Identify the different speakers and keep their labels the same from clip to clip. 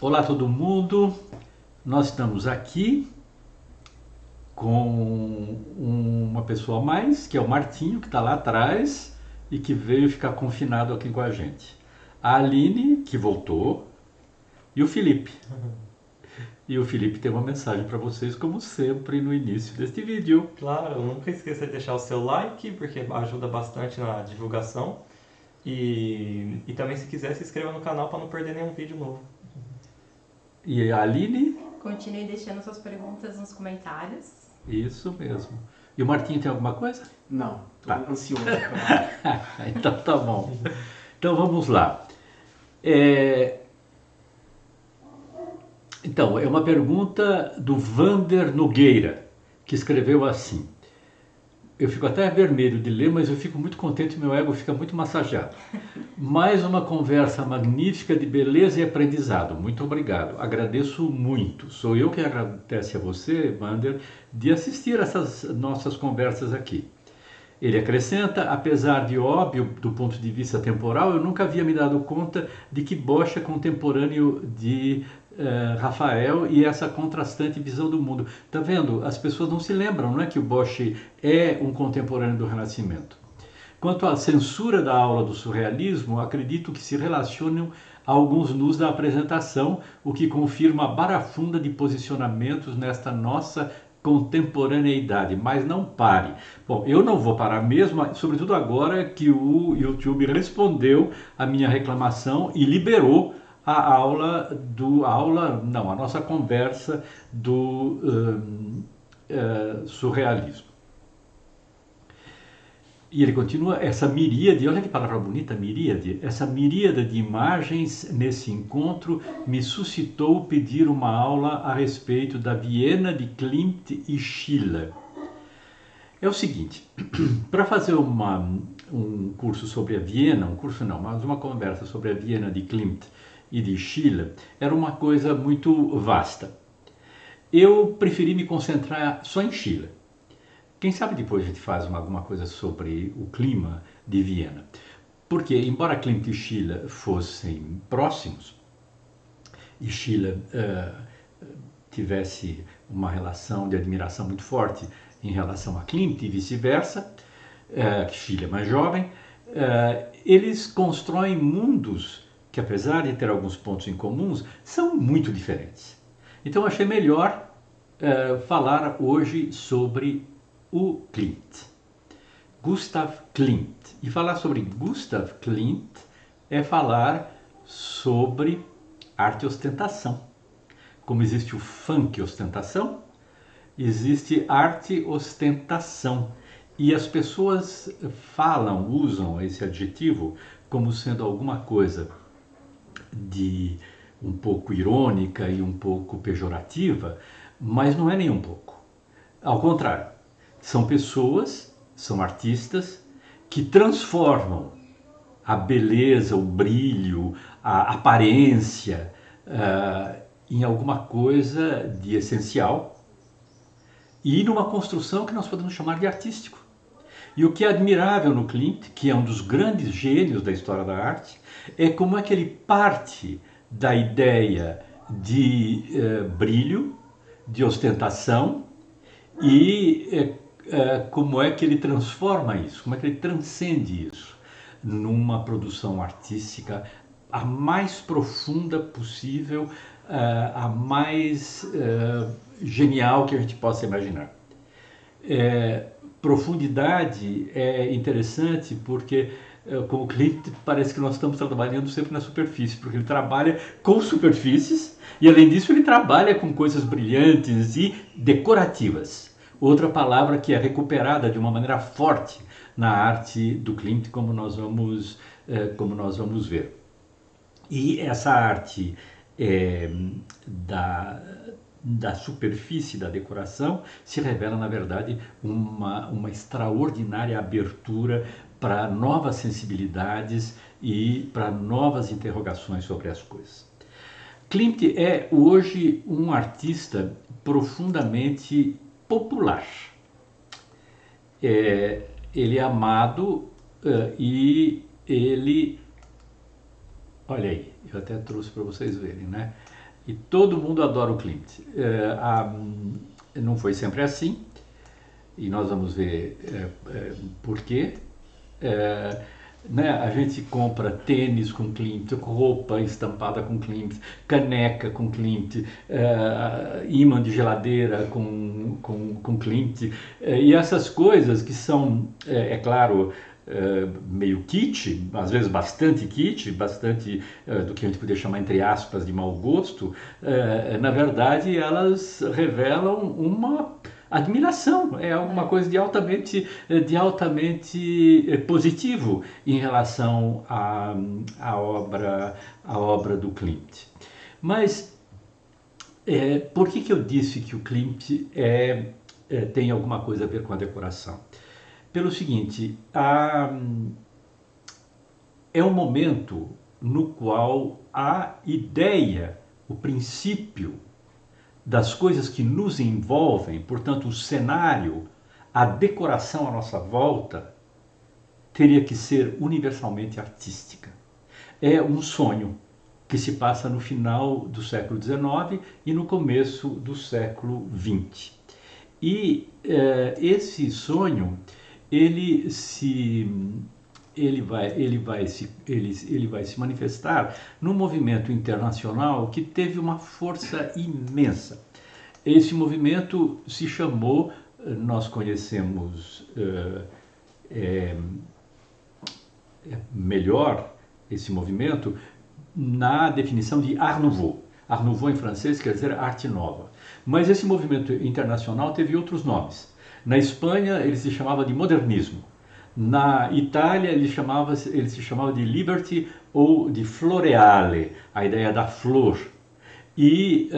Speaker 1: Olá todo mundo, nós estamos aqui com uma pessoa a mais, que é o Martinho, que está lá atrás e que veio ficar confinado aqui com a gente. A Aline, que voltou, e o Felipe. E o Felipe tem uma mensagem para vocês, como sempre, no início deste vídeo.
Speaker 2: Claro, nunca esqueça de deixar o seu like, porque ajuda bastante na divulgação. E também, se quiser, se inscreva no canal para não perder nenhum vídeo novo.
Speaker 1: E a Aline?
Speaker 3: Continue deixando suas perguntas nos comentários.
Speaker 1: Isso mesmo. E o Martinho tem alguma coisa?
Speaker 4: Não, tô
Speaker 1: Tá.
Speaker 4: ansioso.
Speaker 1: Então tá bom. Então vamos lá. É, Então, é uma pergunta do Vander Nogueira, que escreveu assim. Eu fico até vermelho de ler, mas eu fico muito contente, meu ego fica muito massageado. Mais uma conversa magnífica de beleza e aprendizado. Muito obrigado. Agradeço muito. Sou eu que agradece a você, Vander, de assistir essas nossas conversas aqui. Ele acrescenta, apesar de óbvio do ponto de vista temporal, eu nunca havia me dado conta de que Bosch é contemporâneo de Rafael e essa contrastante visão do mundo. Tá vendo? As pessoas não se lembram, não é que o Bosch é um contemporâneo do Renascimento. Quanto à censura da aula do surrealismo, acredito que se relacionam a alguns nus da apresentação, o que confirma a barafunda de posicionamentos nesta nossa contemporaneidade, mas não pare. Bom, eu não vou parar mesmo, sobretudo agora que o YouTube respondeu a minha reclamação e liberou a nossa conversa do surrealismo. E ele continua, essa miríade, olha que palavra bonita, miríade, essa miríade de imagens nesse encontro me suscitou pedir uma aula a respeito da Viena de Klimt e Schiller. É o seguinte, para fazer um curso sobre a Viena, um curso não, mas uma conversa sobre a Viena de Klimt e de Schiller, era uma coisa muito vasta. Eu preferi me concentrar só em Schiller. Quem sabe depois a gente faz alguma coisa sobre o clima de Viena. Porque, embora Klimt e Schiller fossem próximos, e Schiller tivesse uma relação de admiração muito forte em relação a Klimt e vice-versa, Schiller é mais jovem, eles constroem mundos que, apesar de ter alguns pontos em comuns, são muito diferentes. Então achei melhor falar hoje sobre o Klimt, Gustav Klimt. E falar sobre Gustav Klimt é falar sobre arte e ostentação. Como existe o funk ostentação, existe arte ostentação. E as pessoas usam esse adjetivo como sendo alguma coisa de um pouco irônica e um pouco pejorativa, mas não é nem um pouco. Ao contrário, são pessoas, são artistas que transformam a beleza, o brilho, a aparência em alguma coisa de essencial e numa construção que nós podemos chamar de artístico. E o que é admirável no Klimt, que é um dos grandes gênios da história da arte, é como é que ele parte da ideia de brilho, de ostentação e como é que ele transforma isso, como é que ele transcende isso numa produção artística a mais profunda possível, a mais genial que a gente possa imaginar. Profundidade é interessante porque com o Klimt parece que nós estamos trabalhando sempre na superfície, porque ele trabalha com superfícies e além disso ele trabalha com coisas brilhantes e decorativas. Outra palavra que é recuperada de uma maneira forte na arte do Klimt, como nós vamos ver. E essa arte da superfície da decoração se revela, na verdade, uma extraordinária abertura para novas sensibilidades e para novas interrogações sobre as coisas. Klimt é hoje um artista profundamente popular. Ele é amado e ele... Olha aí, eu até trouxe para vocês verem, né? e todo mundo adora o Klimt. Não foi sempre assim, e nós vamos ver por quê. Né? A gente compra tênis com Klimt, roupa estampada com Klimt, caneca com Klimt, imã de geladeira com Klimt, e essas coisas que são, é claro, meio kitsch, às vezes bastante kitsch, bastante do que a gente poderia chamar entre aspas de mau gosto, na verdade elas revelam uma admiração, é alguma coisa de altamente positivo em relação à obra do Klimt. Mas por que eu disse que o Klimt tem alguma coisa a ver com a decoração? Pelo seguinte, é um momento no qual a ideia, o princípio das coisas que nos envolvem, portanto o cenário, a decoração à nossa volta, teria que ser universalmente artística. É um sonho que se passa no final do século XIX e no começo do século XX. E esse sonho, ele vai se manifestar num movimento internacional que teve uma força imensa. Esse movimento se chamou, nós conhecemos melhor esse movimento na definição de Art Nouveau. Art Nouveau em francês quer dizer arte nova. Mas esse movimento internacional teve outros nomes. Na Espanha ele se chamava de modernismo. Na Itália ele se chamava de liberty ou de floreale, a ideia da flor. E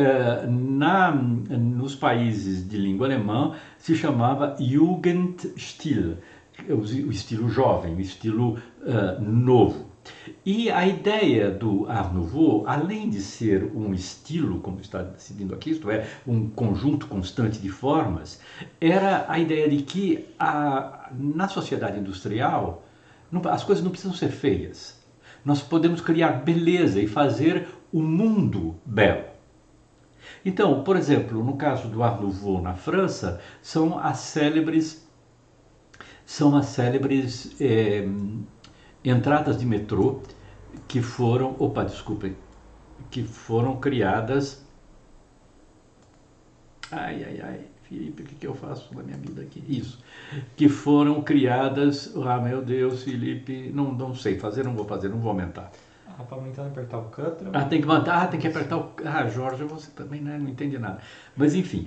Speaker 1: nos países de língua alemã se chamava Jugendstil, o estilo jovem, o estilo novo. E a ideia do Art Nouveau, além de ser um estilo, como está decidindo aqui, isto é, um conjunto constante de formas, era a ideia de que na sociedade industrial as coisas não precisam ser feias. Nós podemos criar beleza e fazer o mundo belo. Então, por exemplo, no caso do Art Nouveau na França, são as célebres entradas de metrô que foram, que foram criadas. Felipe, o que eu faço na minha vida aqui? Isso. Que foram criadas, meu Deus, Felipe, não sei fazer, não vou fazer, não vou aumentar.
Speaker 2: Para aumentar, apertar o cutter.
Speaker 1: Tem que apertar o... Jorge, você também não entende nada. Mas enfim,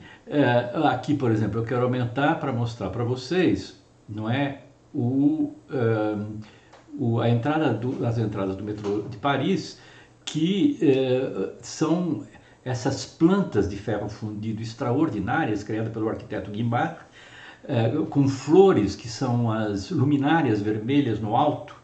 Speaker 1: aqui, por exemplo, eu quero aumentar para mostrar para vocês, não é, as entradas do metrô de Paris, que são essas plantas de ferro fundido extraordinárias, criadas pelo arquiteto Guimbard, com flores que são as luminárias vermelhas no alto.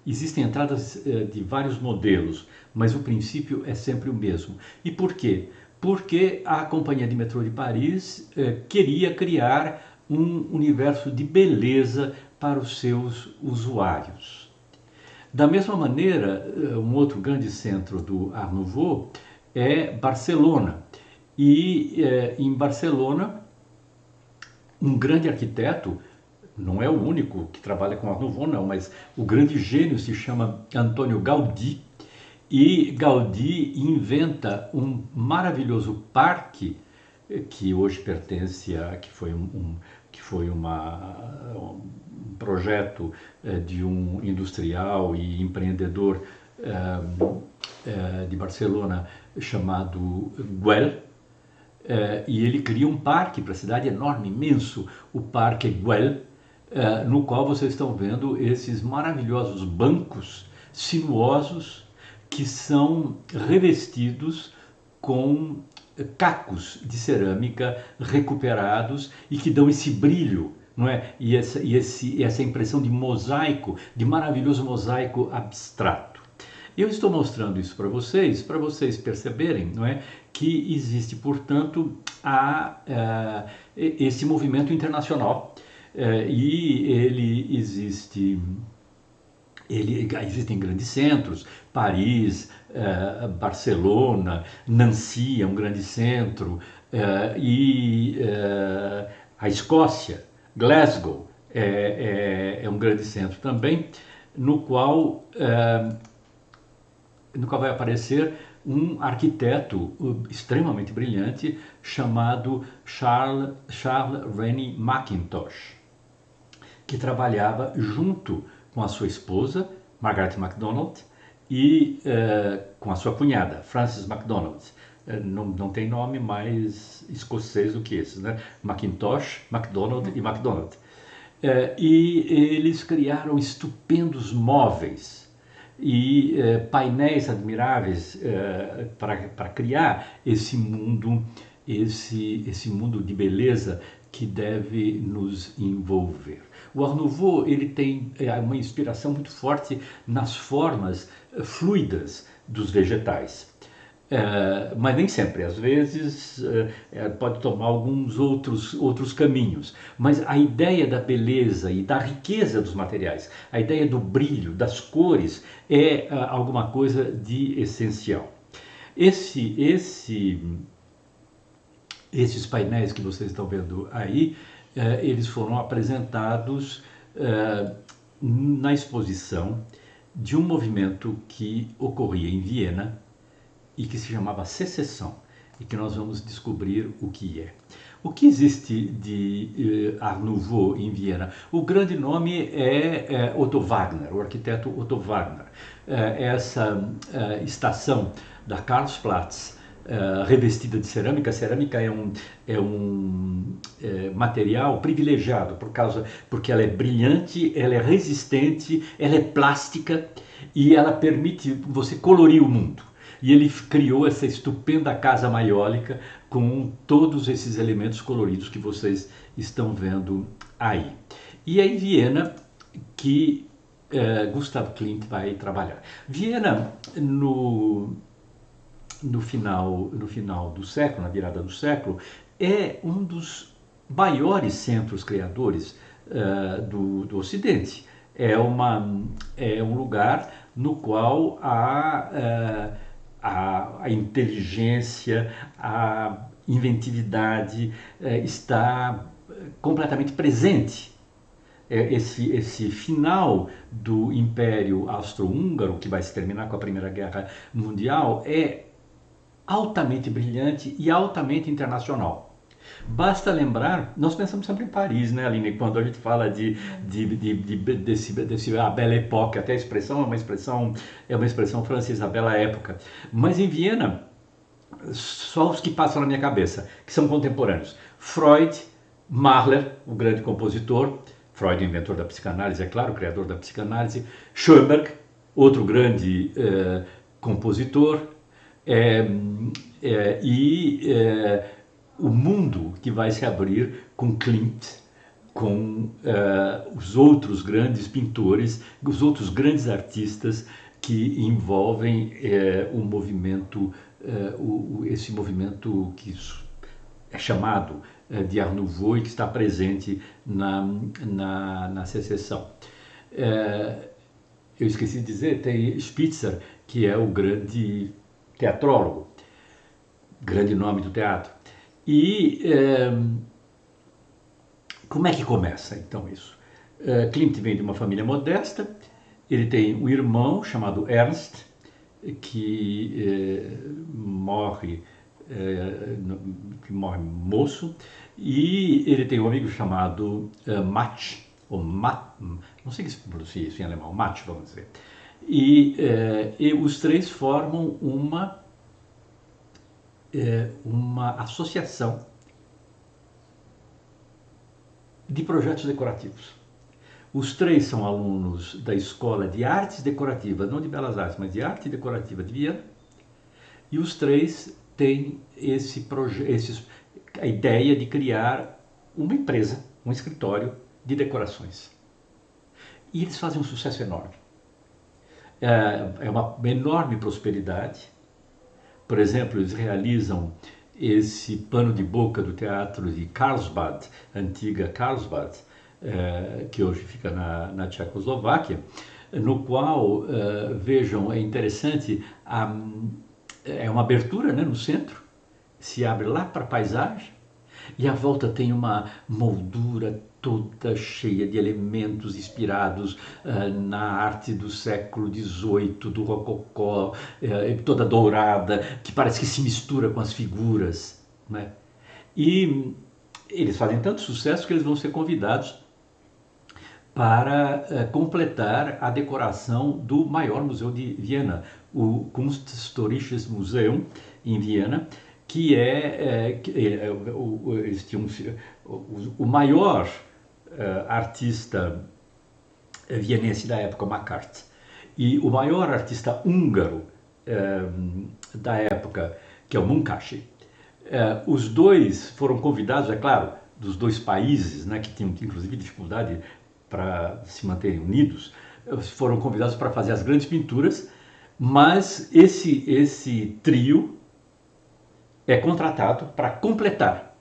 Speaker 1: Existem entradas de vários modelos, mas o princípio é sempre o mesmo. E por quê? Porque a Companhia de Metrô de Paris queria criar um universo de beleza para os seus usuários. Da mesma maneira, um outro grande centro do Art Nouveau é Barcelona. E em Barcelona, um grande arquiteto, não é o único que trabalha com Art Nouveau, não, mas o grande gênio se chama Antônio Gaudí, e Gaudí inventa um maravilhoso parque que hoje pertence que foi um projeto de um industrial e empreendedor de Barcelona chamado Güell, e ele cria um parque para a cidade enorme, imenso, o Parque Güell, no qual vocês estão vendo esses maravilhosos bancos sinuosos que são revestidos com cacos de cerâmica recuperados e que dão esse brilho, não é? E essa impressão de mosaico, de maravilhoso mosaico abstrato. Eu estou mostrando isso para vocês perceberem, não é, que existe, portanto, esse movimento internacional. Existem grandes centros, Paris, Barcelona, Nancy é um grande centro, e a Escócia, Glasgow é um grande centro também, no qual vai aparecer um arquiteto extremamente brilhante chamado Charles Rennie Mackintosh, que trabalhava junto com a sua esposa, Margaret MacDonald, e com a sua cunhada, Frances MacDonald. Não tem nome mais escocês do que esse, né? Mackintosh, MacDonald e MacDonald. E eles criaram estupendos móveis e painéis admiráveis para criar esse mundo de beleza que deve nos envolver. O Art Nouveau, ele tem uma inspiração muito forte nas formas fluidas dos vegetais. Mas nem sempre, às vezes pode tomar alguns outros caminhos. Mas a ideia da beleza e da riqueza dos materiais, a ideia do brilho, das cores, é alguma coisa de essencial. Esses painéis que vocês estão vendo aí, eles foram apresentados na exposição de um movimento que ocorria em Viena e que se chamava Secessão, e que nós vamos descobrir o que é. O que existe de Art Nouveau em Viena? O grande nome é Otto Wagner, o arquiteto Otto Wagner. Essa estação da Karlsplatz, revestida de cerâmica. A cerâmica é um material privilegiado porque ela é brilhante, ela é resistente, ela é plástica e ela permite você colorir o mundo. E ele criou essa estupenda casa maiólica com todos esses elementos coloridos que vocês estão vendo aí. E é em Viena que Gustav Klimt vai trabalhar. Viena, no final do século, na virada do século, é um dos maiores centros criadores do Ocidente. É um lugar no qual a inteligência, a inventividade está completamente presente. Esse final do Império Austro-Húngaro, que vai se terminar com a Primeira Guerra Mundial, é altamente brilhante e altamente internacional. Basta lembrar, nós pensamos sempre em Paris, né, Aline? Quando a gente fala desse a Belle Époque, até a expressão é uma expressão francesa, a Bela Época. Mas em Viena, só os que passam na minha cabeça, que são contemporâneos. Freud, Mahler, o grande compositor, Freud, inventor da psicanálise, é claro, criador da psicanálise, Schoenberg, outro grande compositor, o mundo que vai se abrir com Klimt, com os outros grandes pintores, os outros grandes artistas que envolvem o movimento, esse movimento que é chamado de Art Nouveau e que está presente na Secessão. Eu esqueci de dizer, tem Spitzer, que é o grande teatrólogo, grande nome do teatro. E como é que começa então isso? Klimt vem de uma família modesta, ele tem um irmão chamado Ernst, que morre moço, e ele tem um amigo chamado Match, ou não sei se pronuncia isso em alemão, Match, vamos dizer. E os três formam uma associação de projetos decorativos. Os três são alunos da Escola de Artes Decorativas, não de Belas Artes, mas de Arte Decorativa de Viena, e os três têm a ideia de criar uma empresa, um escritório de decorações. E eles fazem um sucesso enorme. É uma enorme prosperidade. Por exemplo, eles realizam esse pano de boca do teatro de Carlsbad, antiga Carlsbad, que hoje fica na Tchecoslováquia, no qual, vejam, é interessante, é uma abertura, né, no centro, se abre lá para a paisagem, e à volta tem uma moldura toda cheia de elementos inspirados na arte do século XVIII, do rococó, toda dourada, que parece que se mistura com as figuras, né? E eles fazem tanto sucesso que eles vão ser convidados para completar a decoração do maior museu de Viena, o Kunsthistorisches Museum, em Viena, que eles tinham o maior artista vienense da época, Makart, e o maior artista húngaro da época, que é o Munkacsy. Os dois foram convidados, é claro, dos dois países, né, que tinham inclusive dificuldade para se manterem unidos, foram convidados para fazer as grandes pinturas, mas esse trio é contratado para completar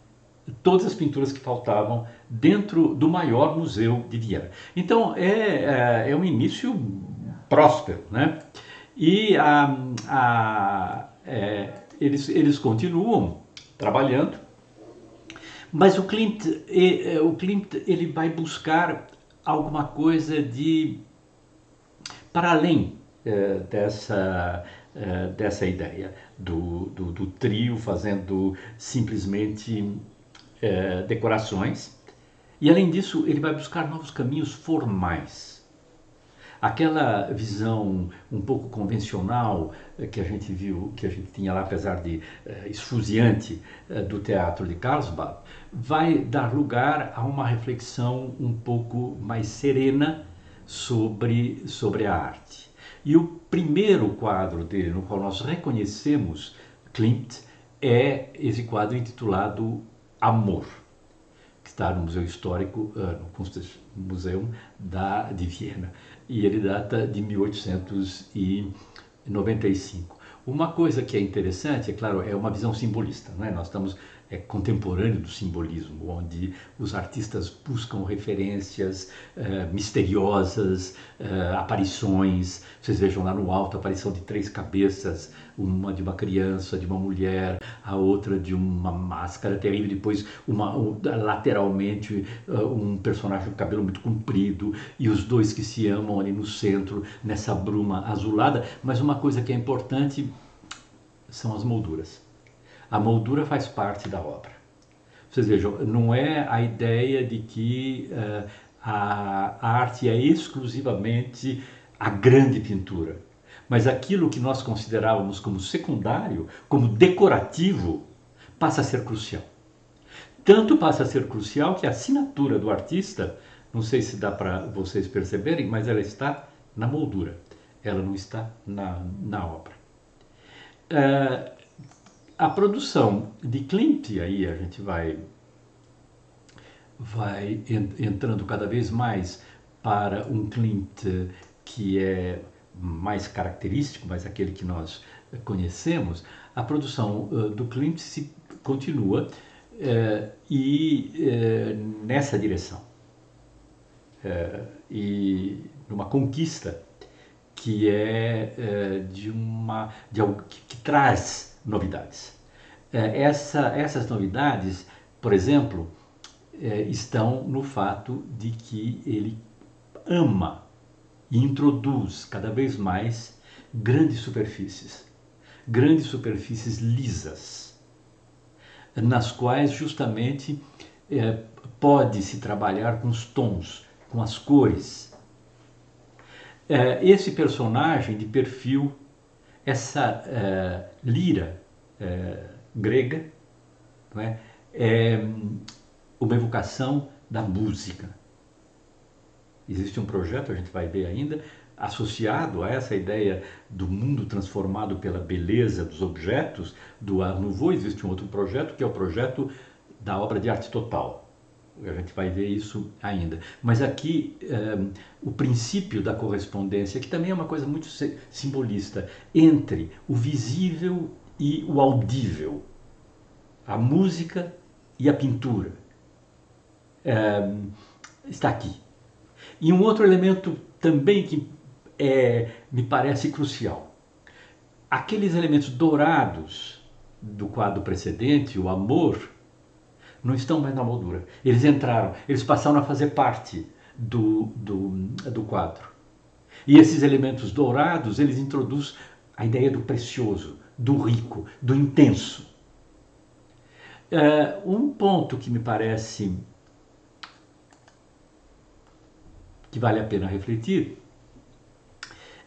Speaker 1: todas as pinturas que faltavam dentro do maior museu de Viena. Então é um início próspero, né? E eles continuam trabalhando, mas o Klimt ele vai buscar alguma coisa para além dessa ideia do trio fazendo simplesmente decorações, e além disso ele vai buscar novos caminhos formais. Aquela visão um pouco convencional que a gente viu, que a gente tinha lá, apesar de esfuziante, do teatro de Carlsbad, vai dar lugar a uma reflexão um pouco mais serena sobre a arte. E o primeiro quadro dele, no qual nós reconhecemos Klimt, é esse quadro intitulado Amor, que está no Museu Histórico, no Kunstmuseum de Viena, e ele data de 1895. Uma coisa que é interessante, é claro, é uma visão simbolista, né? Nós estamos contemporâneo do simbolismo, onde os artistas buscam referências misteriosas, aparições. Vocês vejam lá no alto a aparição de 3 cabeças, uma de uma criança, de uma mulher, a outra de uma máscara terrível, depois lateralmente um personagem com cabelo muito comprido, e os dois que se amam ali no centro, nessa bruma azulada. Mas uma coisa que é importante são as molduras. A moldura faz parte da obra. Vocês vejam, não é a ideia de que a arte é exclusivamente a grande pintura, mas aquilo que nós considerávamos como secundário, como decorativo, passa a ser crucial. Tanto passa a ser crucial que a assinatura do artista, não sei se dá para vocês perceberem, mas ela está na moldura, ela não está na obra. A produção de Klimt, aí a gente vai entrando cada vez mais para um Klimt que é mais característico, mas aquele que nós conhecemos. A produção do Klimt continua nessa direção, e numa conquista que é de algo que traz novidades. Essas novidades, por exemplo, estão no fato de que ele ama e introduz cada vez mais grandes superfícies lisas, nas quais justamente pode-se trabalhar com os tons, com as cores. Esse personagem de perfil, essa lira grega, não é uma evocação da música. Existe um projeto, a gente vai ver ainda, associado a essa ideia do mundo transformado pela beleza dos objetos do Art Nouveau. Existe um outro projeto, que é o projeto da obra de arte total. A gente vai ver isso ainda. Mas aqui o princípio da correspondência, que também é uma coisa muito simbolista, entre o visível e o audível, a música e a pintura, está aqui. E um outro elemento também que me parece crucial. Aqueles elementos dourados do quadro precedente, o amor, não estão mais na moldura. Eles entraram, eles passaram a fazer parte do quadro. E esses elementos dourados, eles introduzem a ideia do precioso, do rico, do intenso. Um ponto que me parece que vale a pena refletir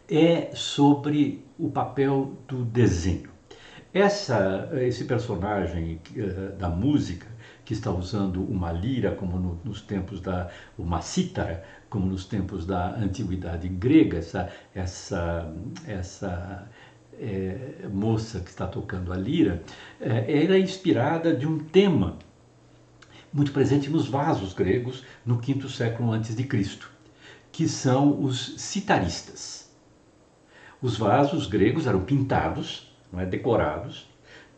Speaker 1: é sobre o papel do desenho. Esse personagem da música, que está usando uma lira, como nos tempos uma cítara, como nos tempos da antiguidade grega, essa moça que está tocando a lira, ela é inspirada de um tema muito presente nos vasos gregos no V século a.C., que são os citaristas. Os vasos gregos eram pintados, não é, decorados,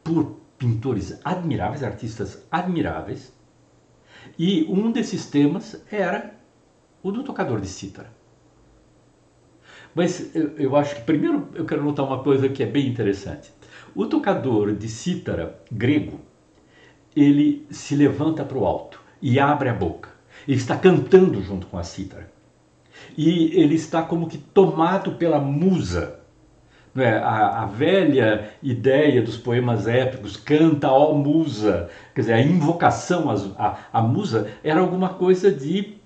Speaker 1: por pintores admiráveis, artistas admiráveis, e um desses temas era o do tocador de cítara. Mas eu acho que primeiro eu quero notar uma coisa que é bem interessante. O tocador de cítara grego, ele se levanta para o alto e abre a boca. Ele está cantando junto com a cítara. E ele está como que tomado pela musa. Não é? A velha ideia dos poemas épicos, canta ó musa, quer dizer, a invocação à musa era alguma coisa de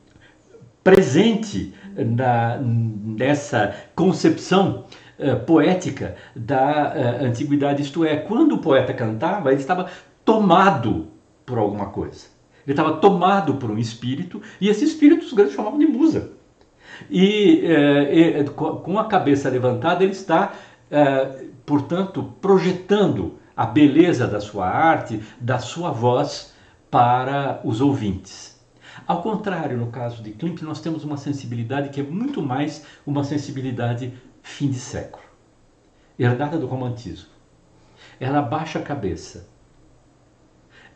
Speaker 1: presente nessa concepção poética da antiguidade. Isto é, quando o poeta cantava, ele estava tomado por alguma coisa. Ele estava tomado por um espírito, e esse espírito os gregos chamavam de musa. E com a cabeça levantada, ele está, portanto, projetando a beleza da sua arte, da sua voz para os ouvintes. Ao contrário, no caso de Klimt, nós temos uma sensibilidade que é muito mais uma sensibilidade fim de século, herdada do romantismo. Ela abaixa a cabeça,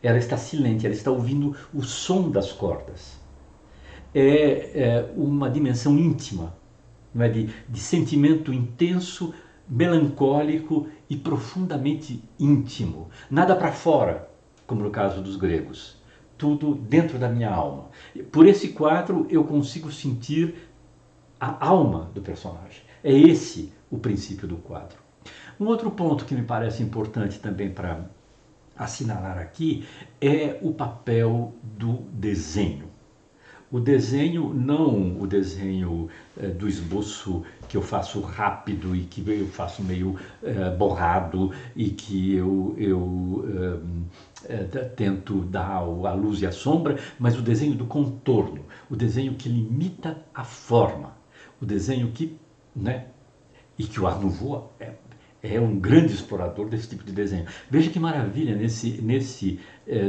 Speaker 1: ela está silente, ela está ouvindo o som das cordas. É uma dimensão íntima, não é? de sentimento intenso, melancólico e profundamente íntimo. Nada para fora, como no caso dos gregos. Tudo dentro da minha alma. Por esse quadro eu consigo sentir a alma do personagem. É esse o princípio do quadro. Um outro ponto que me parece importante também para assinalar aqui é o papel do desenho. O desenho, não o desenho do esboço que eu faço rápido e que eu faço meio borrado e que eu tento dar a luz e a sombra, mas o desenho do contorno, o desenho que limita a forma, o desenho que, né, e que o Art Nouveau é um grande explorador desse tipo de desenho. Veja que maravilha nesse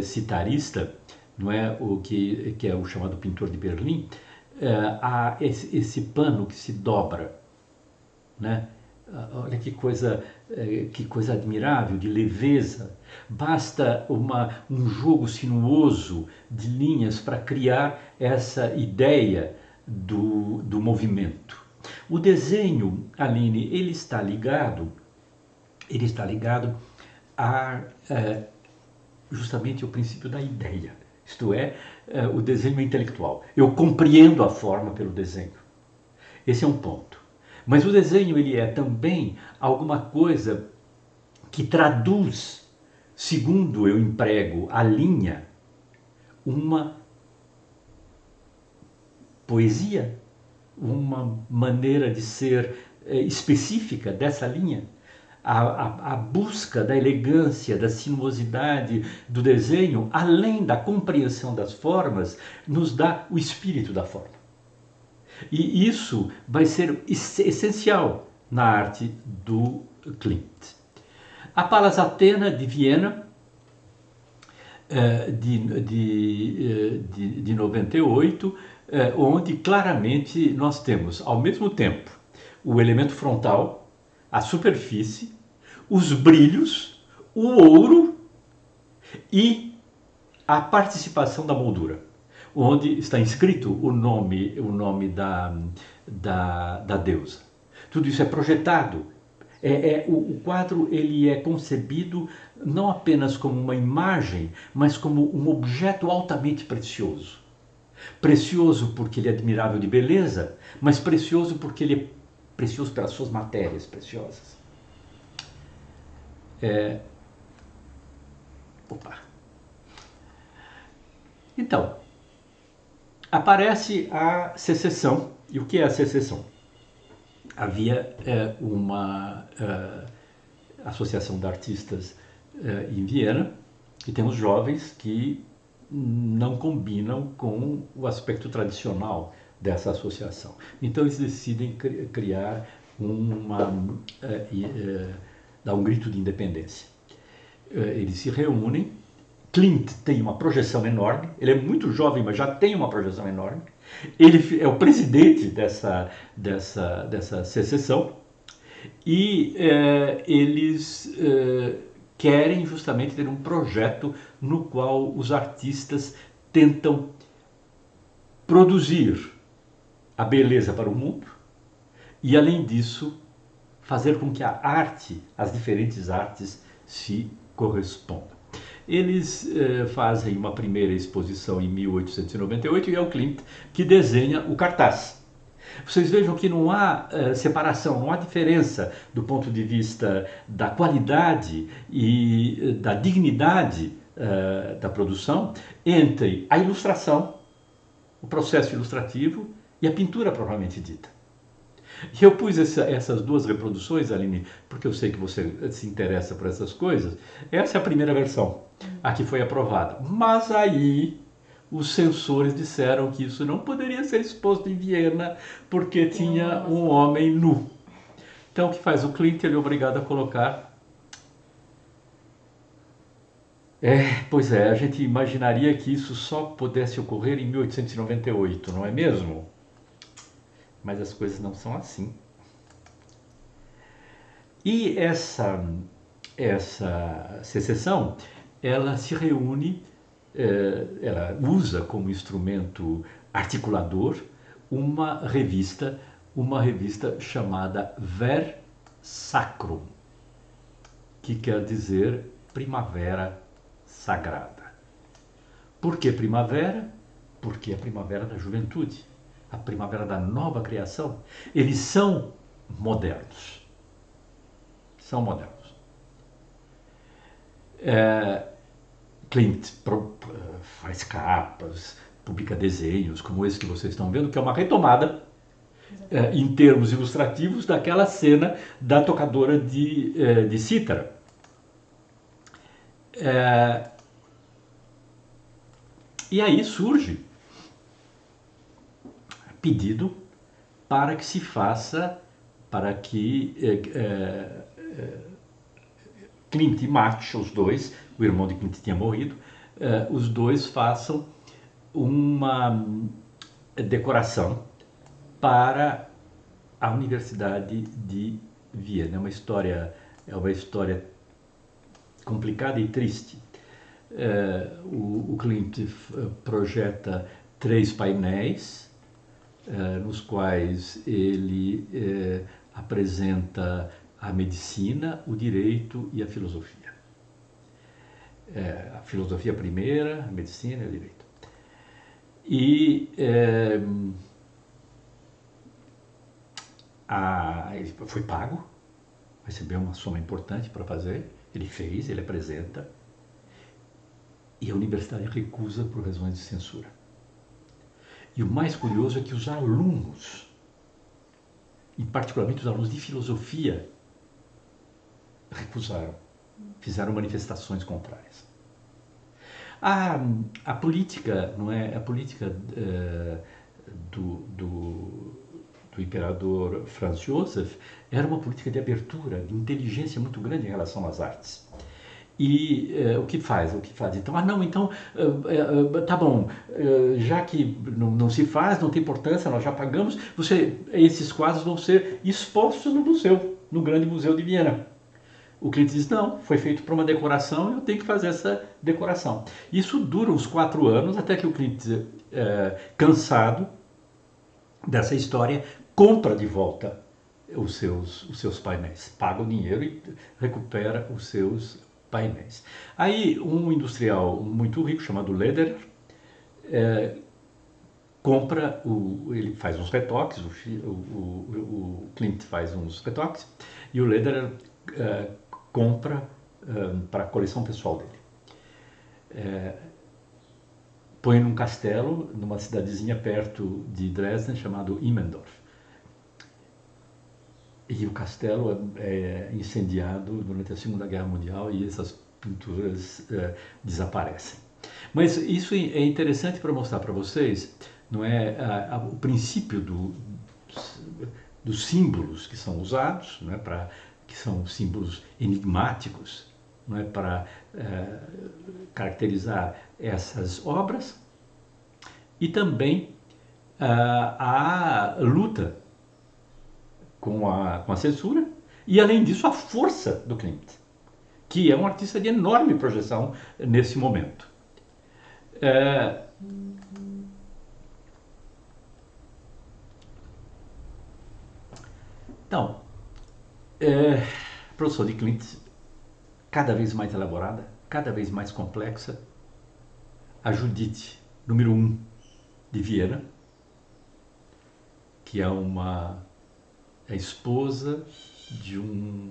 Speaker 1: citarista, não é, o que é o chamado pintor de Berlim, há esse pano que se dobra, né? Olha que coisa admirável, de leveza. Basta um jogo sinuoso de linhas para criar essa ideia do movimento. O desenho, Aline, ele está ligado a justamente o princípio da ideia. Isto é, o desenho intelectual. Eu compreendo a forma pelo desenho. Esse é um ponto. Mas o desenho ele é também alguma coisa que traduz, segundo eu emprego a linha, uma poesia, uma maneira de ser específica dessa linha. A busca da elegância, da sinuosidade do desenho, além da compreensão das formas, nos dá o espírito da forma. E isso vai ser essencial na arte do Klimt. A Palas Athena de Viena, de 98, onde claramente nós temos, ao mesmo tempo, o elemento frontal, a superfície, os brilhos, o ouro e a participação da moldura, onde está inscrito o nome da deusa. tudo isso é projetado. O quadro ele é concebido não apenas como uma imagem, mas como um objeto altamente precioso. Precioso porque ele é admirável de beleza, mas precioso porque ele é precioso pelas suas matérias preciosas. Então, aparece a secessão. E o que é a secessão? Havia uma associação de artistas em Viena, e tem os jovens que não combinam com o aspecto tradicional dessa associação. Então eles decidem criar dar um grito de independência. Eles se reúnem. Klimt tem uma projeção enorme, ele é muito jovem, mas já tem uma projeção enorme. Ele é o presidente dessa secessão, e eles querem justamente ter um projeto no qual os artistas tentam produzir a beleza para o mundo e, além disso, fazer com que a arte, as diferentes artes, se correspondam. Eles fazem uma primeira exposição em 1898 e é o Klimt que desenha o cartaz. Vocês vejam que não há separação, não há diferença do ponto de vista da qualidade e da dignidade da produção entre a ilustração, o processo ilustrativo e a pintura propriamente dita. E eu pus essas duas reproduções, Aline, porque eu sei que você se interessa por essas coisas. Essa é a primeira versão, a que foi aprovada. Mas aí os censores disseram que isso não poderia ser exposto em Viena porque tinha um homem nu. Então o que faz? O Klimt ele é obrigado a colocar... Pois é, a gente imaginaria que isso só pudesse ocorrer em 1898, não é mesmo? Mas as coisas não são assim. E essa secessão, ela se reúne, ela usa como instrumento articulador uma revista chamada Ver Sacrum, que quer dizer primavera sagrada. Por que primavera? Porque é a primavera da juventude, a primavera da nova criação. Eles são modernos. São modernos. Klimt faz capas, publica desenhos como esse que vocês estão vendo, que é uma retomada em termos ilustrativos daquela cena da tocadora de cítara. E aí surge pedido para que se faça, para que Klimt e Max, os dois, o irmão de Klimt tinha morrido, os dois façam uma decoração para a Universidade de Viena. É uma história complicada e triste. O Klimt projeta 3 painéis, nos quais ele apresenta a medicina, o direito e a filosofia. A filosofia primeira, a medicina e o direito. E ele foi pago, recebeu uma soma importante para fazer, ele fez, ele apresenta, e a universidade recusa por razões de censura. E o mais curioso é que os alunos, e particularmente os alunos de filosofia, recusaram, fizeram manifestações contrárias. A política, não é? A política do imperador Franz Joseph era uma política de abertura, de inteligência muito grande em relação às artes. E o que faz? Então, tá bom, já que não se faz, não tem importância, nós já pagamos, esses quadros vão ser expostos no museu, no Grande Museu de Viena. O Klimt diz, não, foi feito para uma decoração e eu tenho que fazer essa decoração. Isso dura uns 4 anos, até que o Klimt, cansado dessa história, compra de volta os seus painéis. Paga o dinheiro e recupera os seus painéis. Aí um industrial muito rico chamado Lederer compra, ele faz uns retoques, o Klimt faz uns retoques e o Lederer compra para a coleção pessoal dele. Põe num castelo, numa cidadezinha perto de Dresden, chamado Immendorf. E o castelo é incendiado durante a Segunda Guerra Mundial e essas pinturas desaparecem. Mas isso é interessante para mostrar para vocês, não é, o princípio dos símbolos que são usados, não é, que são símbolos enigmáticos, não é, para caracterizar essas obras, e também a luta com a censura, e além disso a força do Klimt, que é um artista de enorme projeção nesse momento. Então, a produção de Klimt, cada vez mais elaborada, cada vez mais complexa. A Judith, número 1, de Viena, que é a esposa de um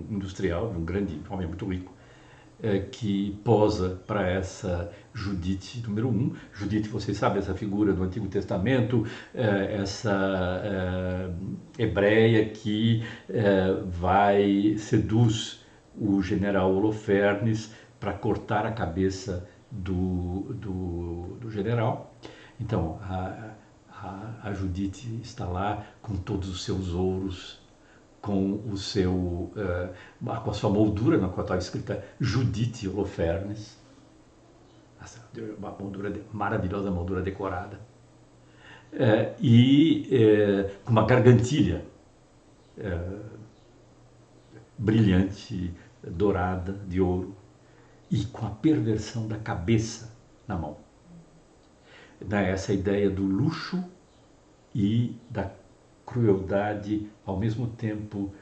Speaker 1: industrial, de um grande homem muito rico, que posa para essa Judith número 1. Judith, vocês sabem, essa figura do Antigo Testamento, essa hebreia que seduz o general Holofernes para cortar a cabeça do general. Então, a Judith está lá com todos os seus ouros, com a sua moldura, na qual está escrita Judith Holofernes, uma maravilhosa moldura decorada, com uma gargantilha brilhante, dourada, de ouro, e com a perversão da cabeça na mão. Essa ideia do luxo e da crueldade ao mesmo tempo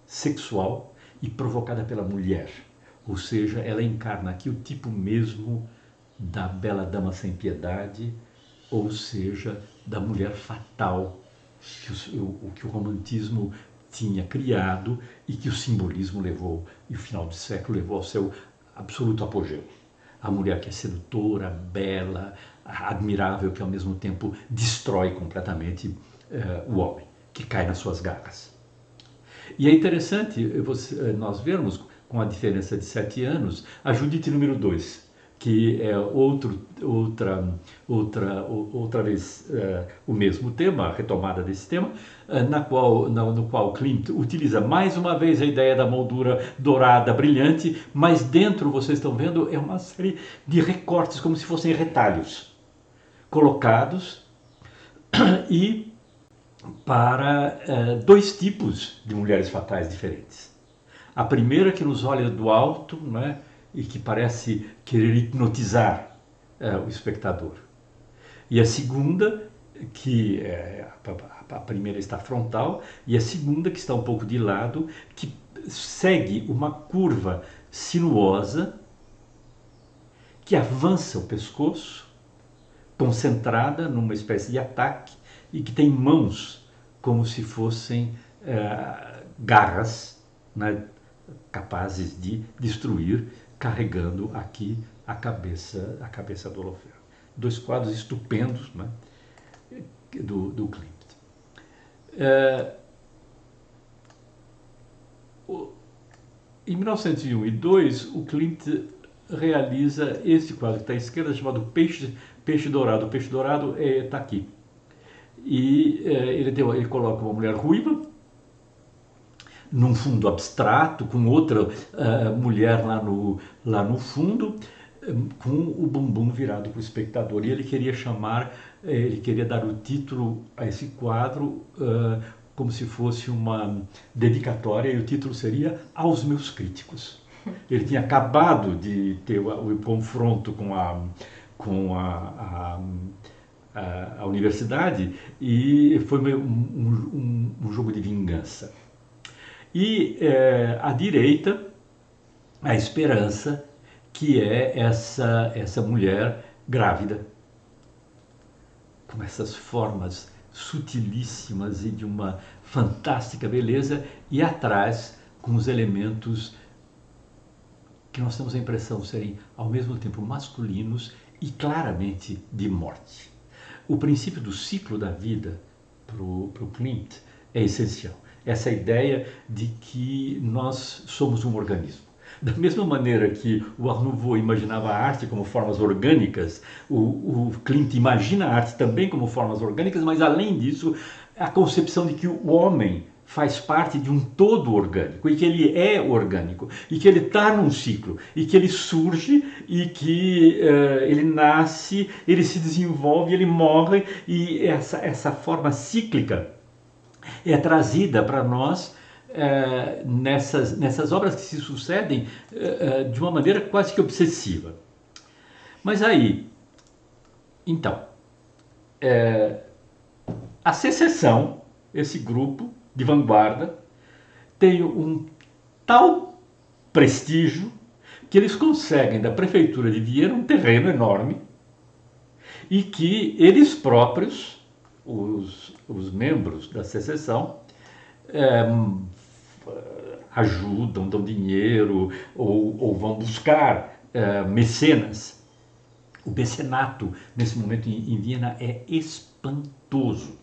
Speaker 1: sexual e provocada pela mulher. Ou seja, ela encarna aqui o tipo mesmo da bela dama sem piedade, ou seja, da mulher fatal que o romantismo tinha criado e que o simbolismo levou, e o final do século levou ao seu absoluto apogeu. A mulher que é sedutora, bela, admirável, que ao mesmo tempo destrói completamente o homem, que cai nas suas garras. E é interessante nós vermos, com a diferença de 7 anos, a Judith número 2, que é outra vez o mesmo tema, a retomada desse tema, no qual Klimt utiliza mais uma vez a ideia da moldura dourada, brilhante, mas dentro, vocês estão vendo, é uma série de recortes, como se fossem retalhos, colocados e para 2 tipos de mulheres fatais diferentes. A primeira que nos olha do alto, né, e que parece querer hipnotizar o espectador. E a segunda, que a primeira está frontal, e a segunda, que está um pouco de lado, que segue uma curva sinuosa que avança o pescoço, concentrada numa espécie de ataque, e que tem mãos como se fossem garras, né, capazes de destruir, carregando aqui a cabeça do Holofernes. 2 quadros estupendos, né, do Klimt. Em 1901 e 2, o Klimt realiza esse quadro que está à esquerda, chamado Peixe Dourado. O peixe dourado está aqui. E ele coloca uma mulher ruiva, num fundo abstrato, com outra mulher lá no fundo, com o bumbum virado para o espectador. E ele queria dar o título a esse quadro como se fosse uma dedicatória, e o título seria Aos Meus Críticos. Ele tinha acabado de ter o confronto com a universidade e foi um jogo de vingança. E à direita, a esperança, que é essa mulher grávida, com essas formas sutilíssimas e de uma fantástica beleza, e atrás com os elementos que nós temos a impressão de serem ao mesmo tempo masculinos e claramente de morte. O princípio do ciclo da vida para o Klimt é essencial. Essa ideia de que nós somos um organismo. Da mesma maneira que o Art Nouveau imaginava a arte como formas orgânicas, o Klimt imagina a arte também como formas orgânicas, mas além disso, a concepção de que o homem faz parte de um todo orgânico, e que ele é orgânico, e que ele está num ciclo, e que ele surge, e que ele nasce, ele se desenvolve, ele morre, e essa forma cíclica é trazida para nós nessas obras que se sucedem de uma maneira quase que obsessiva. Mas aí, então, a Secessão, esse grupo de vanguarda, tem um tal prestígio que eles conseguem da prefeitura de Viena um terreno enorme e que eles próprios, os membros da Secessão, ajudam, dão dinheiro ou vão buscar mecenas. O mecenato, nesse momento em Viena, é espantoso.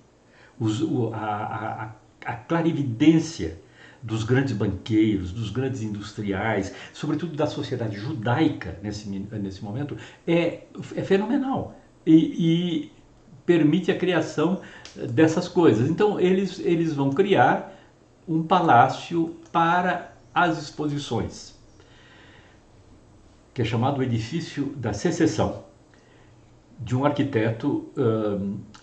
Speaker 1: A clarividência dos grandes banqueiros, dos grandes industriais, sobretudo da sociedade judaica nesse momento, é fenomenal e permite a criação dessas coisas. Então eles vão criar um palácio para as exposições, que é chamado Edifício da Secessão, de um arquiteto,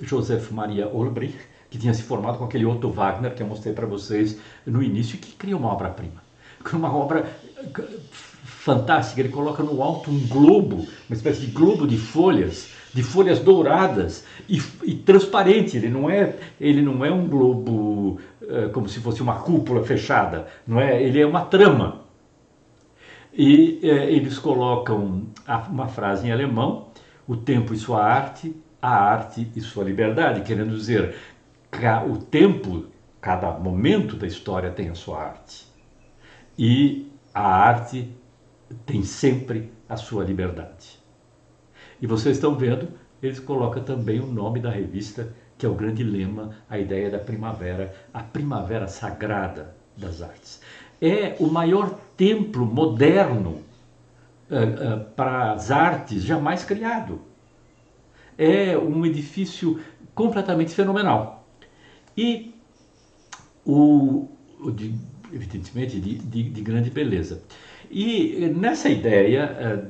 Speaker 1: Joseph Maria Olbrich, que tinha se formado com aquele Otto Wagner que eu mostrei para vocês no início, e que cria uma obra-prima, uma obra fantástica. Ele coloca no alto um globo, uma espécie de globo de folhas douradas e transparente. Ele não é um globo como se fosse uma cúpula fechada, não é? Ele é uma trama. E eles colocam uma frase em alemão: o tempo e sua arte, a arte e sua liberdade, querendo dizer o tempo, cada momento da história tem a sua arte, e a arte tem sempre a sua liberdade. E vocês estão vendo, eles colocam também o nome da revista, que é o grande lema, a ideia da primavera, a primavera sagrada das artes. É o maior templo moderno para as artes jamais criado. É um edifício completamente fenomenal. E, evidentemente, de grande beleza. E nessa ideia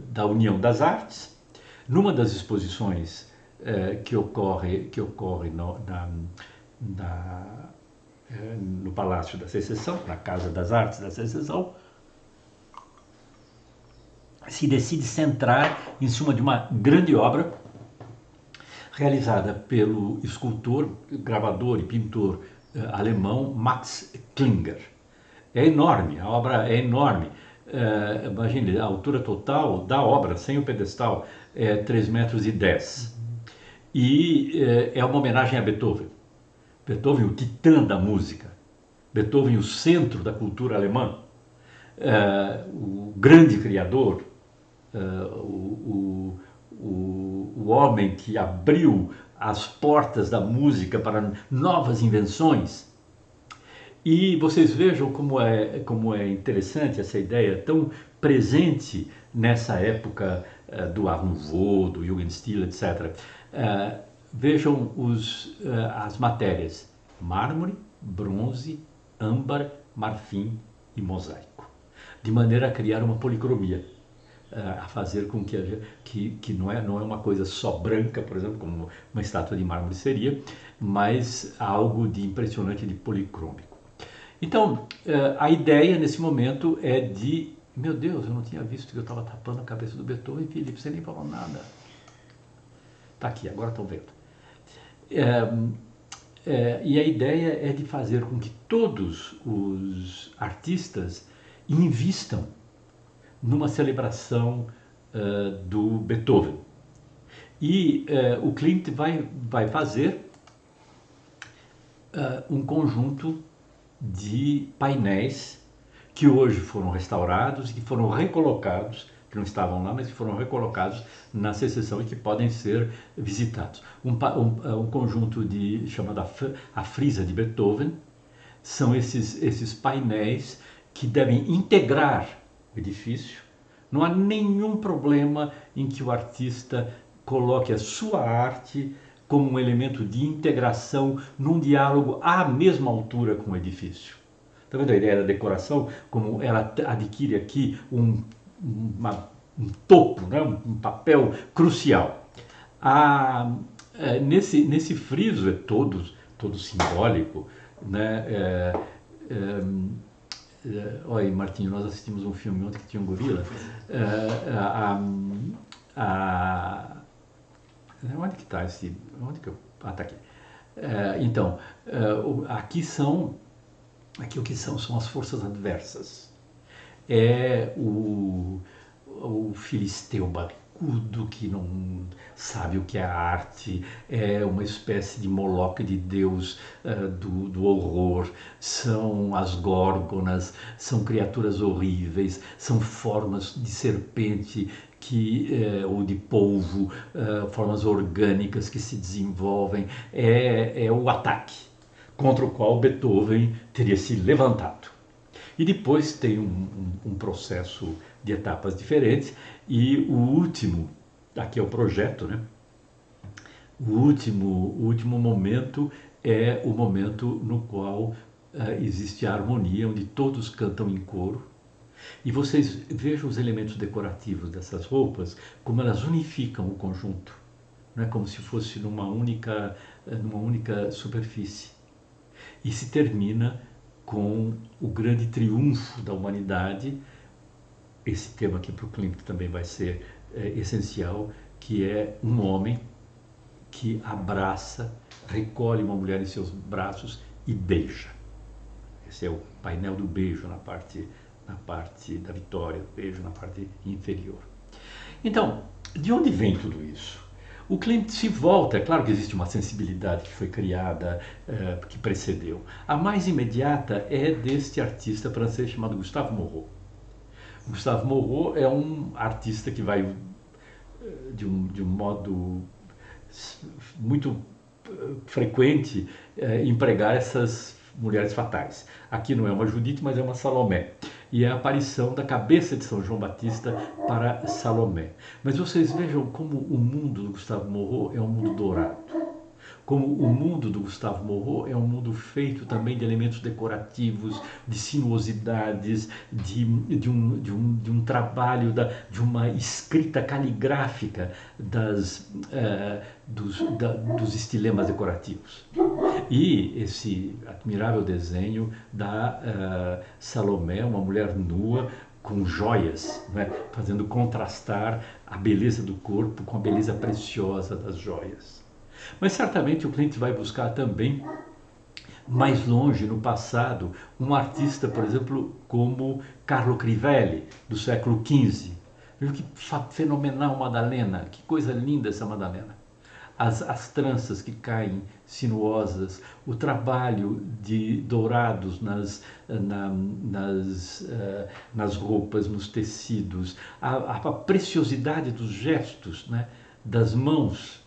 Speaker 1: da união das artes, numa das exposições que ocorre no Palácio da Secessão, na Casa das Artes da Secessão, se decide centrar em cima de uma grande obra realizada pelo escultor, gravador e pintor alemão Max Klinger. É enorme, a obra é enorme. Imagine, a altura total da obra, sem o pedestal, é 3,10 metros. E é uma homenagem a Beethoven. Beethoven, o titã da música. Beethoven, o centro da cultura alemã. O grande criador, o homem que abriu as portas da música para novas invenções. E vocês vejam como é interessante essa ideia tão presente nessa época do Art Nouveau, do Jugendstil, etc. Vejam as matérias: mármore, bronze, âmbar, marfim e mosaico, de maneira a criar uma policromia, a fazer com que não é uma coisa só branca, por exemplo, como uma estátua de mármore seria, mas algo de impressionante, de policrômico. Então, a ideia nesse momento é de Meu Deus, eu não tinha visto que eu estava tapando a cabeça do Beethoven, Felipe, você nem falou nada. Tá aqui, agora estão vendo. E a ideia é de fazer com que todos os artistas invistam numa celebração do Beethoven. E o Klimt vai fazer um conjunto de painéis que hoje foram restaurados e que foram recolocados, que não estavam lá, mas que foram recolocados na secção e que podem ser visitados. Um conjunto chamado a Frisa de Beethoven, são esses painéis que devem integrar o edifício. Não há nenhum problema em que o artista coloque a sua arte como um elemento de integração num diálogo à mesma altura com o edifício. Está vendo a ideia da decoração? Como ela adquire aqui um topo, né? Um papel crucial. Nesse friso é todo simbólico, né? Olha, Martinho, nós assistimos um filme ontem que tinha um gorila. Onde que está esse? Está aqui. Então, aqui o que são as forças adversas. É o filisteu barrigudo que não sabe o que é arte, é uma espécie de Moloque, de deus do horror, são as górgonas, são criaturas horríveis, são formas de serpente ou de polvo, formas orgânicas que se desenvolvem, é o ataque contra o qual Beethoven teria se levantado. E depois tem um processo de etapas diferentes, e o último, aqui é o projeto, né? O último momento é o momento no qual existe a harmonia, onde todos cantam em coro. E vocês vejam os elementos decorativos dessas roupas, como elas unificam o conjunto, né? Como se fosse numa única superfície. E se termina com o grande triunfo da humanidade. Esse tema aqui para o Klimt também vai ser essencial, que é um homem que abraça, recolhe uma mulher em seus braços e beija. Esse é o painel do beijo na parte da vitória, beijo na parte inferior. Então, de onde vem tudo isso? O Klimt se volta, é claro que existe uma sensibilidade que foi criada, que precedeu. A mais imediata é deste artista francês chamado Gustave Moreau. Gustave Moreau é um artista que vai, de um modo muito frequente, empregar essas mulheres fatais. Aqui não é uma Judite, mas é uma Salomé. E é a aparição da cabeça de São João Batista para Salomé. Mas vocês vejam como o mundo do Gustave Moreau é um mundo dourado. Como o mundo do Gustave Moreau é um mundo feito também de elementos decorativos, de sinuosidades, de um trabalho, de uma escrita caligráfica dos estilemas decorativos. E esse admirável desenho da Salomé, uma mulher nua, com joias, né, fazendo contrastar a beleza do corpo com a beleza preciosa das joias. Mas certamente o Klimt vai buscar também, mais longe no passado, um artista, por exemplo, como Carlo Crivelli, do século XV. Veja que fenomenal Madalena, que coisa linda essa Madalena. As tranças que caem sinuosas, o trabalho de dourados nas roupas, nos tecidos, a preciosidade dos gestos, né, das mãos.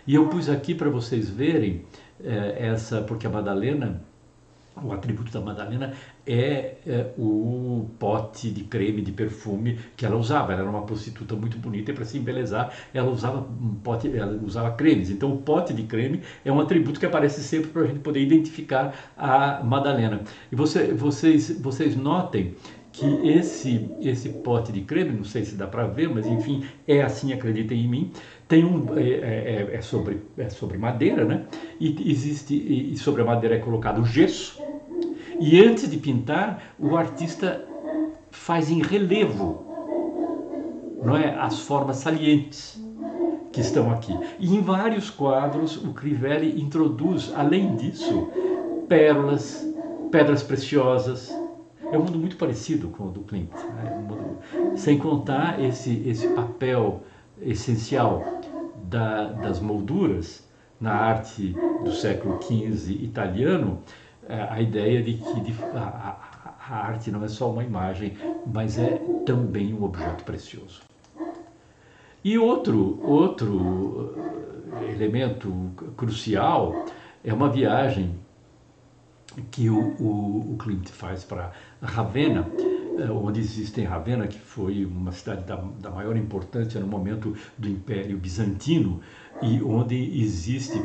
Speaker 1: E eu pus aqui para vocês verem porque a Madalena, o atributo da Madalena é o pote de creme, de perfume que ela usava. Ela era uma prostituta muito bonita e para se embelezar ela usava cremes. Então o pote de creme é um atributo que aparece sempre para a gente poder identificar a Madalena. E vocês notem que esse pote de creme, não sei se dá para ver, mas enfim, é assim, acreditem em mim, tem é sobre madeira, né? E sobre a madeira é colocado gesso. E antes de pintar, o artista faz em relevo, não é, as formas salientes que estão aqui. E em vários quadros o Crivelli introduz, além disso, pérolas, pedras preciosas. É um mundo muito parecido com o do Klimt, né? Sem contar esse papel essencial das molduras na arte do século XV italiano, a ideia de que a arte não é só uma imagem, mas é também um objeto precioso. E outro elemento crucial é uma viagem que o Klimt faz para Ravenna, onde existe em Ravenna, que foi uma cidade da maior importância no momento do Império Bizantino, e onde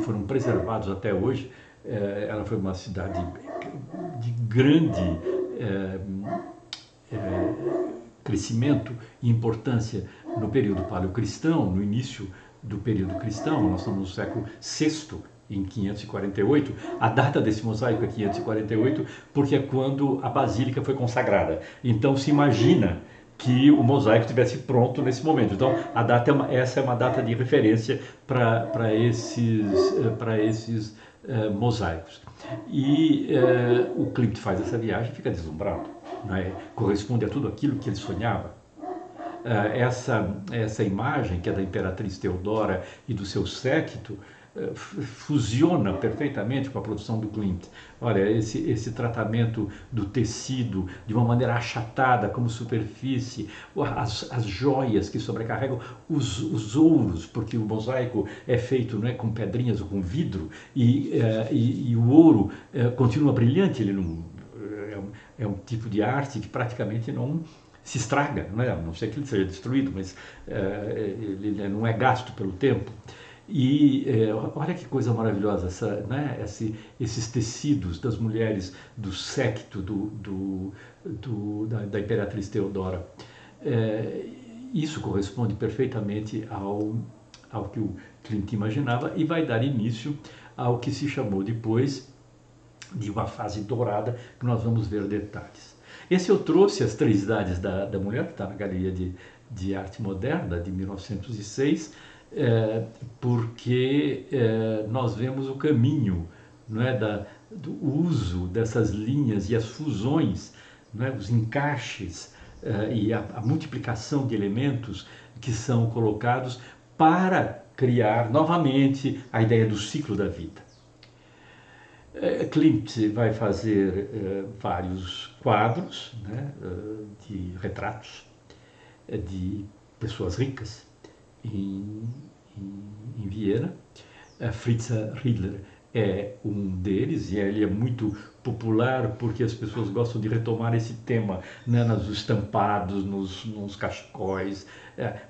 Speaker 1: foram preservados até hoje. Ela foi uma cidade de grande crescimento e importância no período paleocristão, no início do período cristão. Nós estamos no século VI, em 548. A data desse mosaico é 548, porque é quando a basílica foi consagrada. Então se imagina que o mosaico estivesse pronto nesse momento. Então essa é uma data de referência para esses mosaicos. E o Klimt faz essa viagem e fica deslumbrado, né? Corresponde a tudo aquilo que ele sonhava. Essa imagem, que é da Imperatriz Teodora e do seu séquito, fusiona perfeitamente com a produção do Klimt. Olha, esse tratamento do tecido de uma maneira achatada como superfície, as joias que sobrecarregam os ouros, porque o mosaico é feito, não é, com pedrinhas ou com vidro, e o ouro continua brilhante. Ele não, é um tipo de arte que praticamente não se estraga, não é? A não ser que ele seja destruído, mas ele não é gasto pelo tempo. E olha que coisa maravilhosa esses tecidos das mulheres do séquito da Imperatriz Teodora. Isso corresponde perfeitamente ao que o Klimt imaginava e vai dar início ao que se chamou depois de uma fase dourada, que nós vamos ver detalhes. Esse eu trouxe as Três Idades da Mulher, que está na Galeria de Arte Moderna, de 1906, porque nós vemos o caminho, não é, do uso dessas linhas e as fusões, não é, os encaixes e a multiplicação de elementos que são colocados para criar novamente a ideia do ciclo da vida. Klimt vai fazer vários quadros, né, de retratos de pessoas ricas em Viena. Fritz Riedler é um deles, e ele é muito popular porque as pessoas gostam de retomar esse tema, né, nos estampados, nos cachecóis,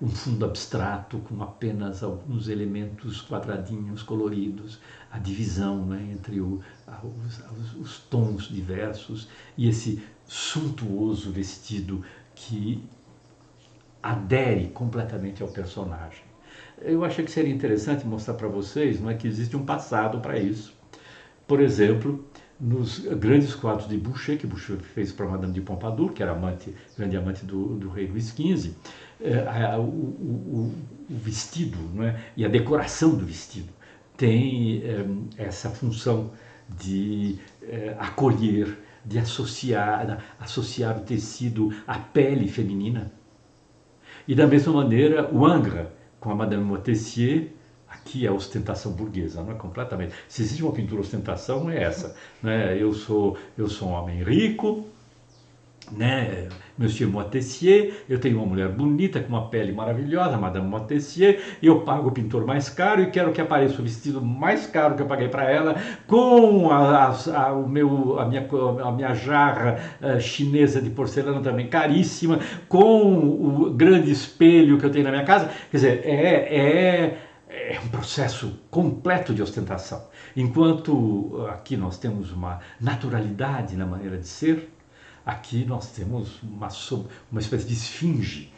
Speaker 1: um fundo abstrato com apenas alguns elementos quadradinhos coloridos, a divisão, né, entre os tons diversos e esse suntuoso vestido que adere completamente ao personagem. Eu achei que seria interessante mostrar para vocês, não é, que existe um passado para isso. Por exemplo, nos grandes quadros de Boucher, que Boucher fez para Madame de Pompadour, que era grande amante do rei Luís XV, o vestido, não é, e a decoração do vestido tem essa função de acolher, de associar o tecido à pele feminina. E da mesma maneira, o Ingres, com a Madame Moitessier, aqui é a ostentação burguesa, não é, completamente. Se existe uma pintura ostentação, é essa, né? Eu sou um homem rico, né, Monsieur Moitessier, eu tenho uma mulher bonita com uma pele maravilhosa, Madame Moitessier, e eu pago o pintor mais caro e quero que apareça o vestido mais caro que eu paguei para ela, com a minha jarra chinesa de porcelana também caríssima, com o grande espelho que eu tenho na minha casa. Quer dizer, é um processo completo de ostentação. Enquanto aqui nós temos uma naturalidade na maneira de ser, aqui nós temos uma espécie de esfinge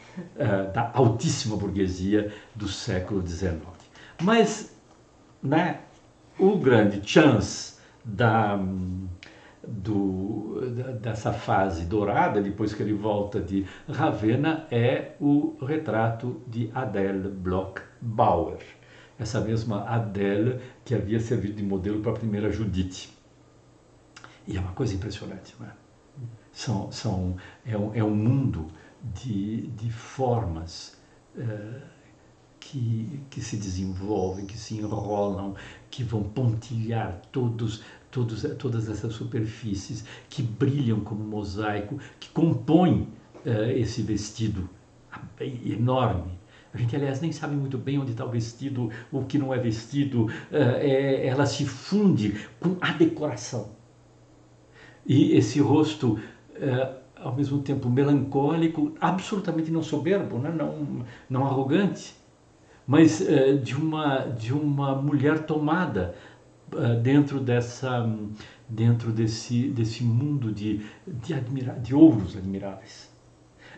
Speaker 1: da altíssima burguesia do século XIX. Mas, né, o grande chance dessa fase dourada, depois que ele volta de Ravenna, é o retrato de Adele Bloch-Bauer. Essa mesma Adele que havia servido de modelo para a primeira Judite. E é uma coisa impressionante, não é? É um mundo de formas que se desenvolvem, que se enrolam, que vão pontilhar todas essas superfícies, que brilham como mosaico, que compõem esse vestido enorme. A gente, aliás, nem sabe muito bem onde está o vestido, o que não é vestido. Ela se funde com a decoração. E esse rosto, ao mesmo tempo melancólico, absolutamente não soberbo, né? Não arrogante, mas de uma mulher tomada dentro desse mundo de ouros admiráveis.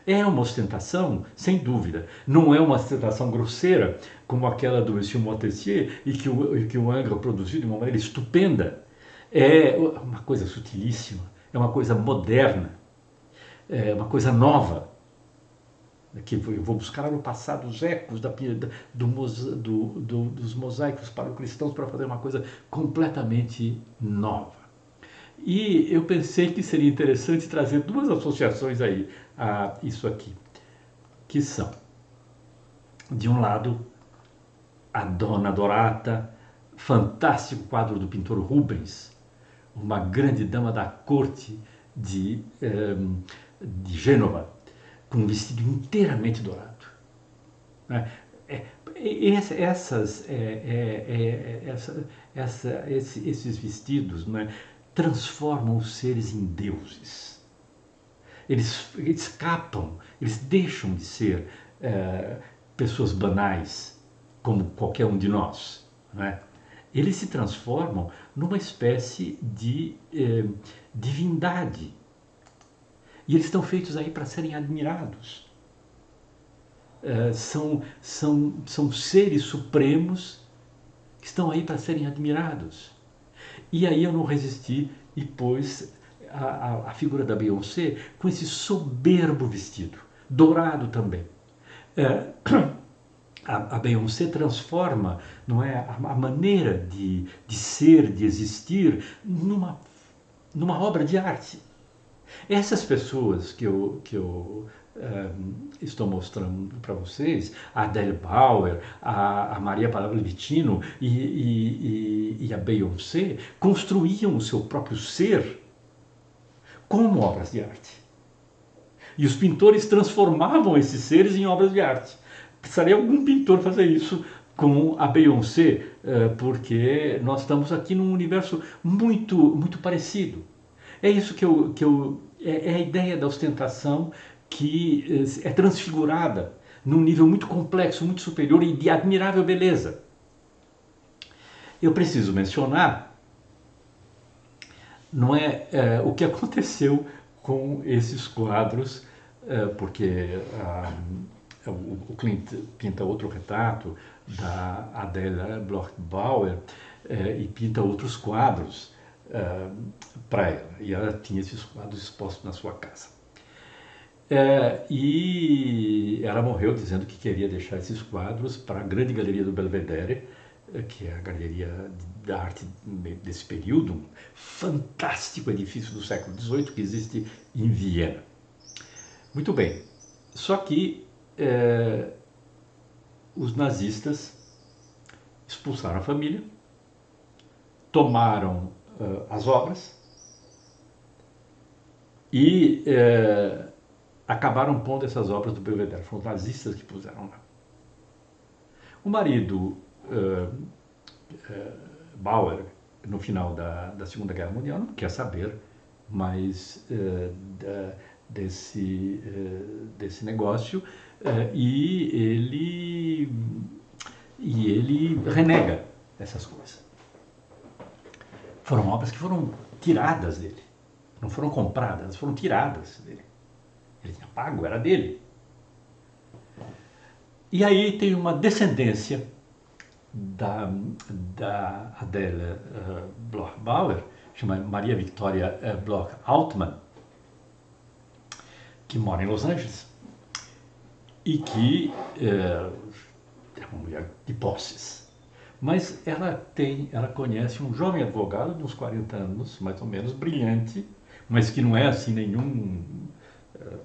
Speaker 1: É uma ostentação, sem dúvida. Não é uma ostentação grosseira, como aquela do Monsieur Montessier, e que o Ingres produziu de uma maneira estupenda. É uma coisa sutilíssima, é uma coisa moderna, é uma coisa nova. Que eu vou buscar no passado os ecos dos mosaicos paleocristãos para fazer uma coisa completamente nova. E eu pensei que seria interessante trazer duas associações aí a isso aqui, que são, de um lado, a Dona Dorata, fantástico quadro do pintor Rubens, uma grande dama da corte de Gênova, com um vestido inteiramente dourado. Esses vestidos, né, transformam os seres em deuses. Eles escapam, eles deixam de ser pessoas banais, como qualquer um de nós. Né? Eles se transformam numa espécie de divindade. E eles estão feitos aí para serem admirados. São seres supremos que estão aí para serem admirados. E aí eu não resisti e pus a figura da Beyoncé com esse soberbo vestido, dourado também. A Beyoncé transforma, não é, a maneira de ser, de existir, numa obra de arte. Essas pessoas que eu estou mostrando para vocês, a Adele Bauer, a Maria Paola Vitino e a Beyoncé, construíam o seu próprio ser como obras de arte. E os pintores transformavam esses seres em obras de arte. Precisaria algum pintor fazer isso com a Beyoncé, porque nós estamos aqui num universo muito, muito parecido. É isso é a ideia da ostentação que é transfigurada num nível muito complexo, muito superior e de admirável beleza. Eu preciso mencionar, não é, o que aconteceu com esses quadros, porque o Klimt pinta outro retrato da Adele Bloch-Bauer e pinta outros quadros para ela, e ela tinha esses quadros expostos na sua casa. E ela morreu dizendo que queria deixar esses quadros para a grande galeria do Belvedere, que é a galeria da arte desse período, um fantástico edifício do século XVIII que existe em Viena. Muito bem, só que os nazistas expulsaram a família, tomaram as obras e acabaram pondo essas obras do Belvedere. Foram os nazistas que puseram lá. O marido Bauer, no final da Segunda Guerra Mundial, não quer saber mais desse negócio e ele renega essas coisas. Foram obras que foram tiradas dele, não foram compradas, foram tiradas dele. Ele tinha pago, era dele. E aí tem uma descendência da Adele Bloch-Bauer, chama Maria Victoria Bloch Altman, que mora em Los Angeles e que é uma mulher de posses. Mas ela conhece um jovem advogado de uns 40 anos, mais ou menos, brilhante, mas que não é assim nenhum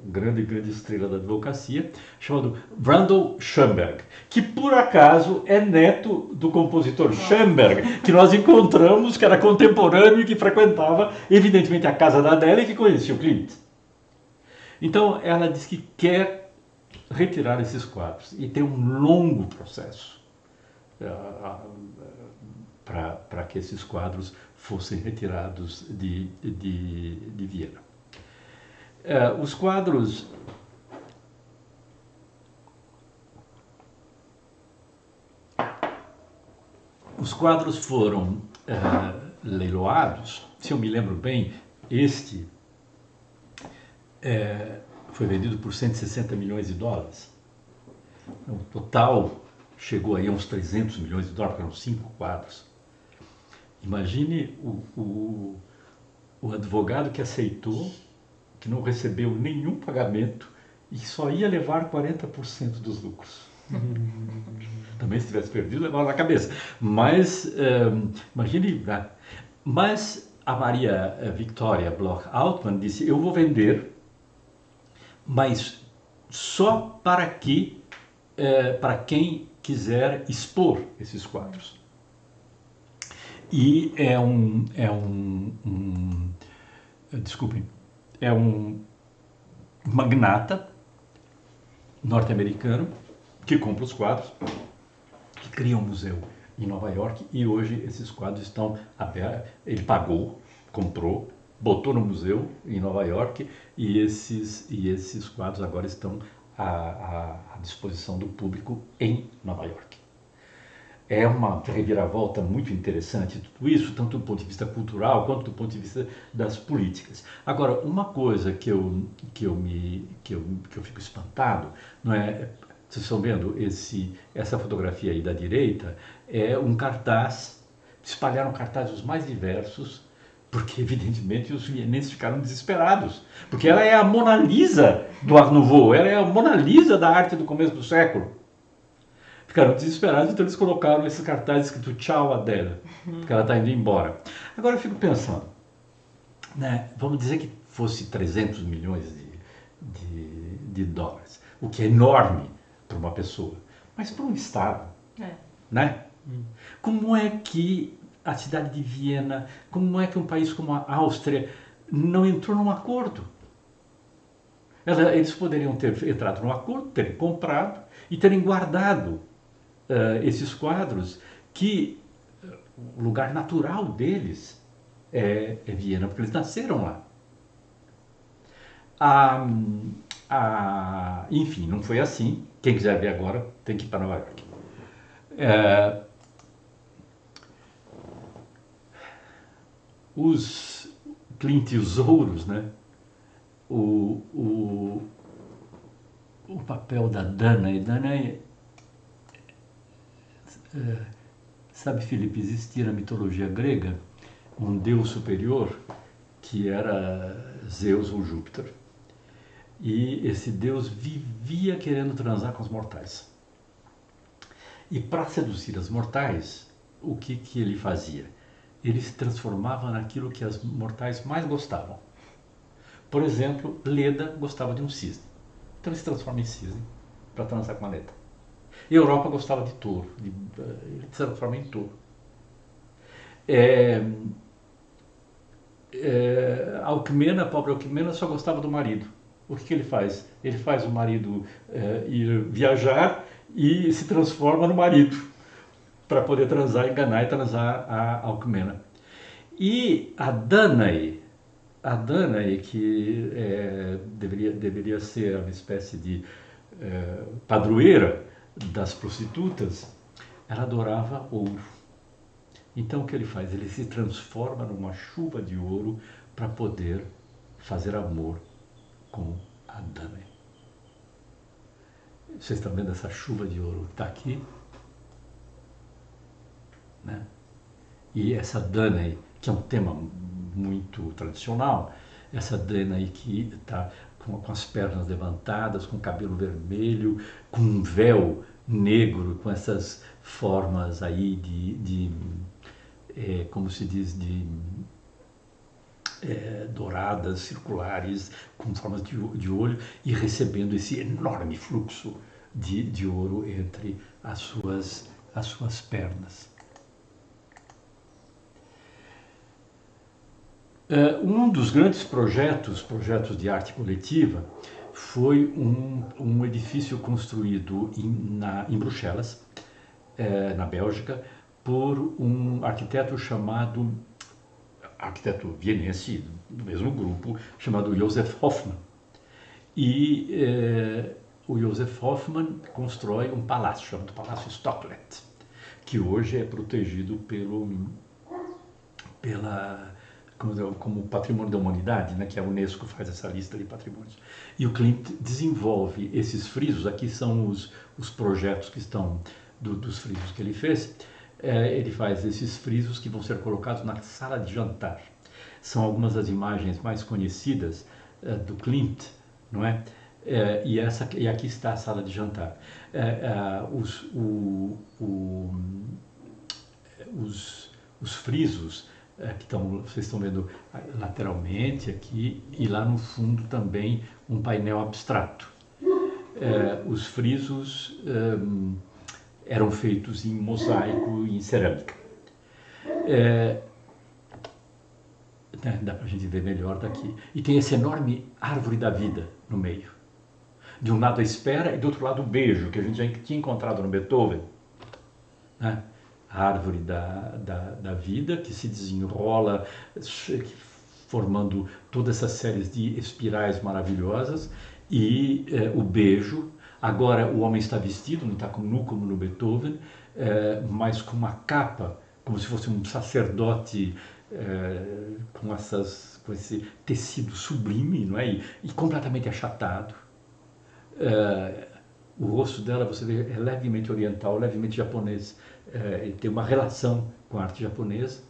Speaker 1: grande estrela da advocacia, chamado Randall Schoenberg, que por acaso é neto do compositor Schoenberg, que nós encontramos, que era contemporâneo e que frequentava, evidentemente, a casa da Adele e que conhecia o Klimt. Então, ela diz que quer retirar esses quadros e tem um longo processo para que esses quadros fossem retirados de Viena. Os quadros foram leiloados. Se eu me lembro bem, este foi vendido por 160 milhões de dólares. O total chegou aí a uns 300 milhões de dólares, eram 5 quadros. Imagine o advogado que aceitou, que não recebeu nenhum pagamento e só ia levar 40% dos lucros. Também se tivesse perdido, levava na cabeça. Mas, imagine, mas a Maria Victoria Bloch Altman disse, eu vou vender, mas só para quem quiser expor esses quadros. E desculpem, é um magnata norte-americano que compra os quadros, que cria um museu em Nova York e hoje esses quadros estão abertos. Ele pagou, comprou, botou no museu em Nova York e esses quadros agora estão à disposição do público em Nova York. É uma reviravolta muito interessante tudo isso, tanto do ponto de vista cultural quanto do ponto de vista das políticas. Agora, uma coisa que eu fico espantado, não é? Vocês estão vendo essa fotografia aí da direita, é um cartaz, espalharam cartazes os mais diversos, porque evidentemente os vienenses ficaram desesperados, porque ela é a Mona Lisa do Art Nouveau, ela é a Mona Lisa da arte do começo do século. Ficaram desesperados, então eles colocaram esses cartazes escrito tchau Adele, porque ela está indo embora. Agora eu fico pensando, né, vamos dizer que fosse 300 milhões de dólares, o que é enorme para uma pessoa, mas para um Estado, né? Como é que a cidade de Viena, como é que um país como a Áustria não entrou num acordo? Eles poderiam ter entrado num acordo, terem comprado e terem guardado esses quadros, que o lugar natural deles é Viena, porque eles nasceram lá. Enfim, não foi assim. Quem quiser ver agora tem que ir para Nova York. Os Klimt e os ouros, né? O papel da Danae. Sabe, Felipe, existia na mitologia grega um deus superior que era Zeus ou Júpiter. E esse deus vivia querendo transar com os mortais. E para seduzir as mortais, o que ele fazia? Ele se transformava naquilo que as mortais mais gostavam. Por exemplo, Leda gostava de um cisne. Então ele se transforma em cisne para transar com a Leda. E a Europa gostava de touro. Ele se transforma em touro. A pobre Alcmena, só gostava do marido. O que ele faz? Ele faz o marido ir viajar e se transforma no marido para poder transar, enganar e transar a Alcmena. E a Danae, que deveria ser uma espécie de padroeira das prostitutas, ela adorava ouro. Então o que ele faz? Ele se transforma numa chuva de ouro para poder fazer amor com a Danae. Vocês estão vendo essa chuva de ouro que está aqui? Né? E essa Danae, que é um tema muito tradicional. Essa Dana aí que está com as pernas levantadas, com o cabelo vermelho, com um véu negro, com essas formas aí como se diz, douradas, circulares, com formas de olho, e recebendo esse enorme fluxo de ouro entre as suas pernas. Um dos grandes projetos de arte coletiva, foi um edifício construído em Bruxelas, na Bélgica, por um arquiteto arquiteto vienense, do mesmo grupo, chamado Joseph Hoffmann. E o Joseph Hoffmann constrói um palácio, chamado Palácio Stocklet, que hoje é protegido como patrimônio da humanidade, né, que a Unesco faz essa lista de patrimônios. E o Klimt desenvolve esses frisos, aqui são os projetos que estão dos frisos que ele fez. Ele faz esses frisos que vão ser colocados na sala de jantar. São algumas das imagens mais conhecidas do Klimt, não é? E aqui está a sala de jantar. Os frisos que vocês estão vendo lateralmente aqui, e lá no fundo também um painel abstrato. Os frisos eram feitos em mosaico e em cerâmica. Dá para a gente ver melhor daqui. E tem essa enorme árvore da vida no meio. De um lado a espera e do outro lado o beijo, que a gente já tinha encontrado no Beethoven, né? A árvore da vida que se desenrola, formando todas essas séries de espirais maravilhosas, e o beijo. Agora o homem está vestido, não está nu como no Beethoven, mas com uma capa, como se fosse um sacerdote, com esse tecido sublime, não é? E completamente achatado. O rosto dela, você vê, é levemente oriental, levemente japonês. Ele tem uma relação com a arte japonesa,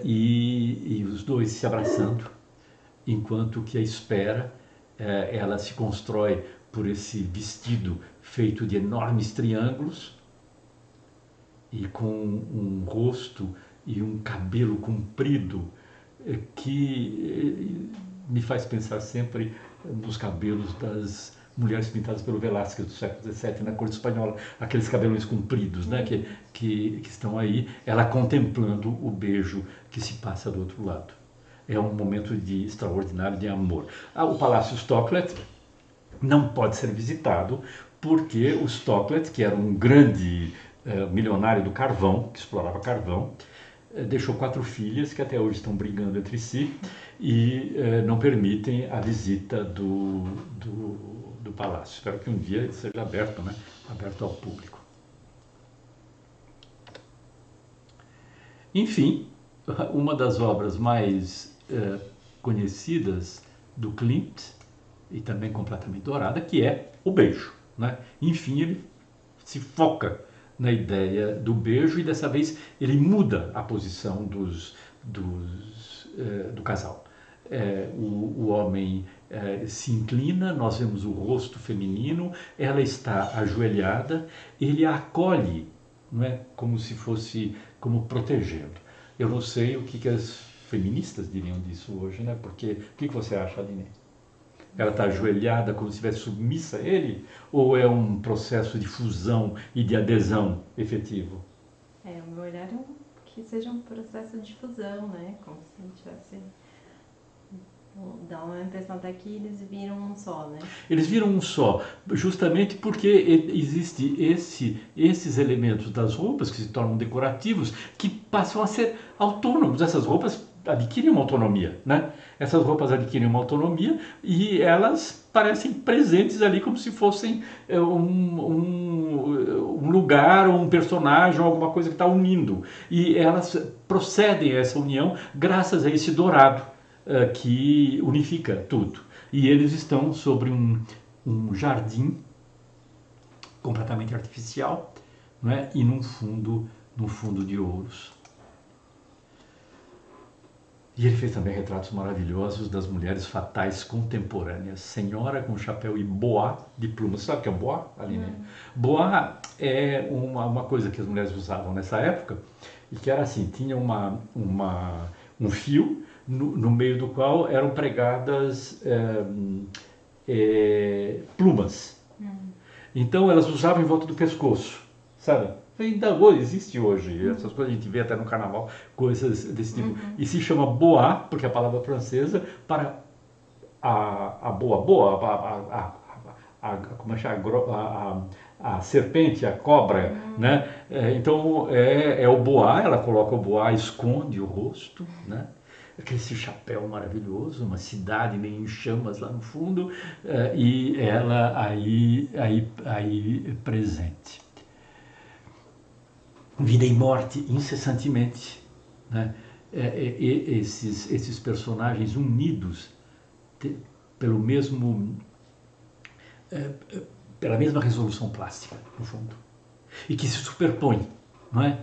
Speaker 1: e os dois se abraçando, enquanto que a espera, ela se constrói por esse vestido feito de enormes triângulos, e com um rosto e um cabelo comprido, que me faz pensar sempre nos cabelos das mulheres pintadas pelo Velázquez do século XVII na corte espanhola, aqueles cabelos compridos, né, que estão aí, ela contemplando o beijo que se passa do outro lado. É um momento extraordinário de amor. O Palácio Stocklet não pode ser visitado porque o Stocklet, que era um grande milionário do carvão, que explorava carvão, deixou 4 filhas que até hoje estão brigando entre si e não permitem a visita do palácio. Espero que um dia ele seja aberto, né? Aberto ao público. Enfim, uma das obras mais conhecidas do Klimt, e também completamente dourada, que é o beijo, né? Enfim, ele se foca na ideia do beijo, e dessa vez ele muda a posição do casal. O homem se inclina, nós vemos o rosto feminino, ela está ajoelhada, ele a acolhe, não é? Como se fosse, como protegendo. Eu não sei o que as feministas diriam disso hoje, né? Porque, o que você acha, Aline? Ela está ajoelhada como se estivesse submissa a ele? Ou é um processo de fusão e de adesão efetivo?
Speaker 3: O meu olhar é que seja um processo de fusão, né? Como se tivesse... Dá uma impressão até que eles viram um só, né? Eles viram um só,
Speaker 1: justamente porque existe esses elementos das roupas que se tornam decorativos, que passam a ser autônomos. Essas roupas adquirem uma autonomia, né? Essas roupas adquirem uma autonomia e elas parecem presentes ali como se fossem um lugar ou um personagem ou alguma coisa que está unindo. E elas procedem a essa união graças a esse dourado que unifica tudo. E eles estão sobre um jardim completamente artificial, não é? E num fundo de ouros. E ele fez também retratos maravilhosos das mulheres fatais contemporâneas. Senhora com chapéu e boá de plumas. Você sabe o que é boá, Aline? Boá é uma coisa que as mulheres usavam nessa época e que era assim, tinha um fio no meio do qual eram pregadas plumas. Então elas usavam em volta do pescoço, sabe? Ainda hoje, existe hoje, essas coisas a gente vê até no carnaval, coisas desse tipo. E se chama boa, porque é a palavra francesa, para a boa, como é que chama? A serpente, a cobra, né? Então é o boa, ela coloca o boa, esconde o rosto, né? Aquele chapéu maravilhoso, uma cidade meio em chamas lá no fundo, e ela aí presente. Vida e morte incessantemente, né? Esses personagens unidos pelo mesmo, pela mesma resolução plástica, no fundo, e que se superpõem, não é?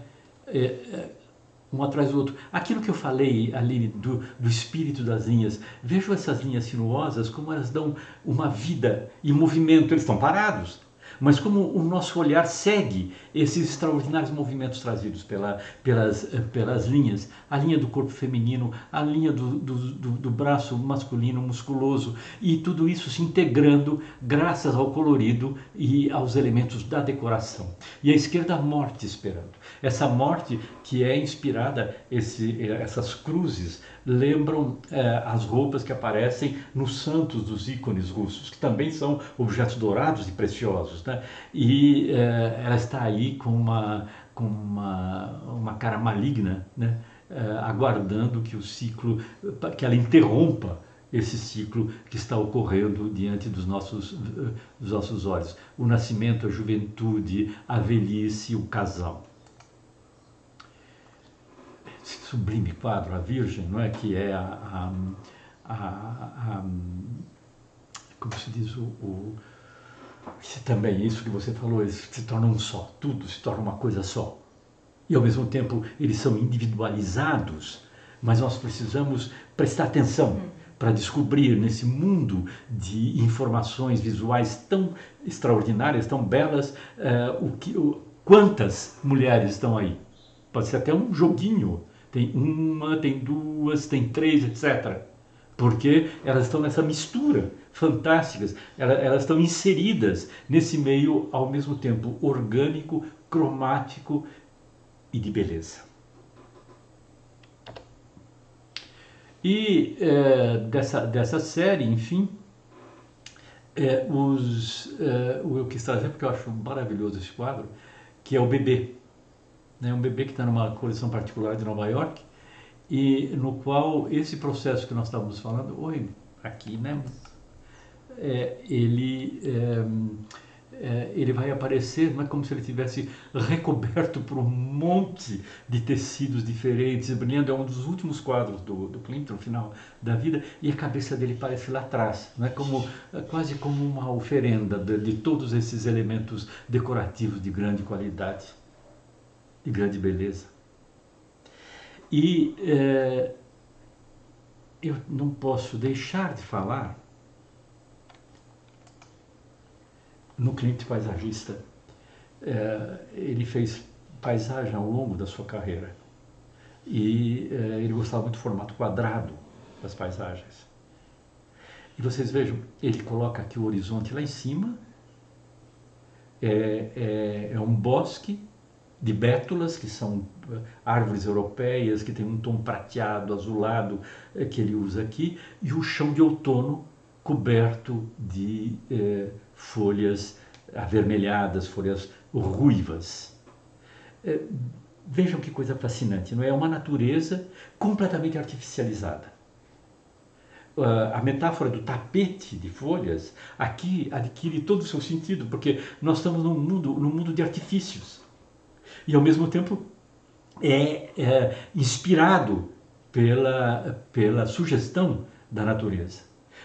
Speaker 1: Um atrás do outro. Aquilo que eu falei, Aline, do espírito das linhas, vejo essas linhas sinuosas como elas dão uma vida e movimento, eles estão parados, mas como o nosso olhar segue esses extraordinários movimentos trazidos pelas linhas, a linha do corpo feminino, a linha do braço masculino musculoso, e tudo isso se integrando graças ao colorido e aos elementos da decoração. E à esquerda a morte esperando. Essa morte que é inspirada, essas cruzes lembram as roupas que aparecem nos santos dos ícones russos, que também são objetos dourados e preciosos, né? E ela está aí com uma cara maligna, né? Aguardando que o ciclo, que ela interrompa esse ciclo que está ocorrendo diante dos nossos olhos. O nascimento, a juventude, a velhice, o casal. Sublime quadro, a Virgem, não é? Que é como se diz, também isso que você falou, eles se tornam um só, tudo se torna uma coisa só. E ao mesmo tempo eles são individualizados, mas nós precisamos prestar atenção para descobrir nesse mundo de informações visuais tão extraordinárias, tão belas, quantas mulheres estão aí. Pode ser até um joguinho. Tem uma, tem duas, tem três, etc. Porque elas estão nessa mistura fantásticas, elas estão inseridas nesse meio ao mesmo tempo orgânico, cromático e de beleza. E dessa série, enfim, eu quis trazer porque eu acho maravilhoso esse quadro, que é o bebê. Um bebê que está numa coleção particular de Nova York, e no qual esse processo que nós estávamos falando, aqui, né? Ele vai aparecer, não é como se ele tivesse recoberto por um monte de tecidos diferentes, brilhando. É um dos últimos quadros do Klimt, no final da vida, e a cabeça dele parece lá atrás, não é? Quase como uma oferenda de todos esses elementos decorativos de grande qualidade, de grande beleza. E eu não posso deixar de falar no Klimt paisagista. Ele fez paisagem ao longo da sua carreira e ele gostava muito do formato quadrado das paisagens. E vocês vejam, ele coloca aqui o horizonte lá em cima, é um bosque de bétulas, que são árvores europeias, que tem um tom prateado, azulado, que ele usa aqui, e o chão de outono coberto de folhas avermelhadas, folhas ruivas. Vejam que coisa fascinante, não é? Uma natureza completamente artificializada. A metáfora do tapete de folhas aqui adquire todo o seu sentido, porque nós estamos num mundo de artifícios. E ao mesmo tempo inspirado pela sugestão da natureza.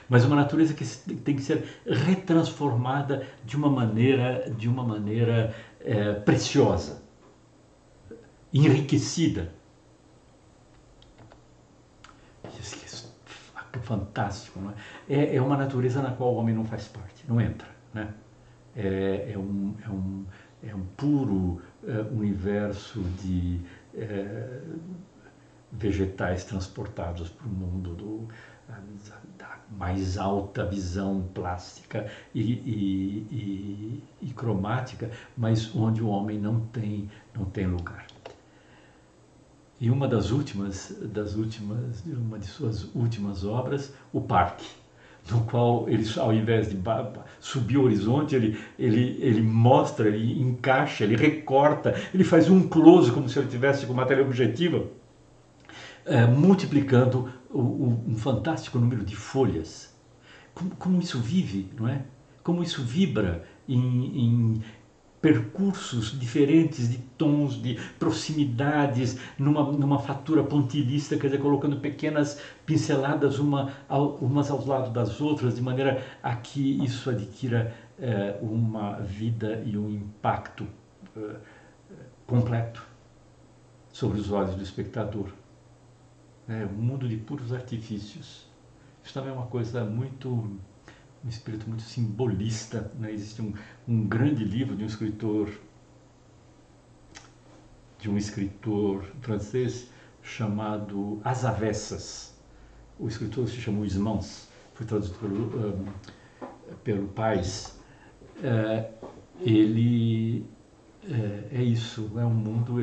Speaker 1: Mas uma natureza que tem que ser retransformada de uma maneira preciosa, enriquecida. isso é fantástico, não é? É uma natureza na qual o homem não faz parte, não entra, né? É um puro universo de vegetais transportados para o mundo da mais alta visão plástica e cromática, mas onde o homem não tem lugar. E uma de suas últimas obras, o Parque, no qual ele, ao invés de subir o horizonte, ele mostra, ele encaixa, ele recorta, ele faz um close como se ele tivesse com uma teleobjetiva, multiplicando um fantástico número de folhas. Como isso vive, não é? Como isso vibra em percursos diferentes de tons, de proximidades, numa fatura pontilhista, quer dizer, colocando pequenas pinceladas umas aos lados das outras, de maneira a que isso adquira uma vida e um impacto completo sobre os olhos do espectador. Um mundo de puros artifícios. Isso também é uma coisa um espírito muito simbolista, né? Existe um grande livro de um escritor francês chamado As Avessas. O escritor se chamou Huysmans, foi traduzido pelo Paes. Ele é isso, o mundo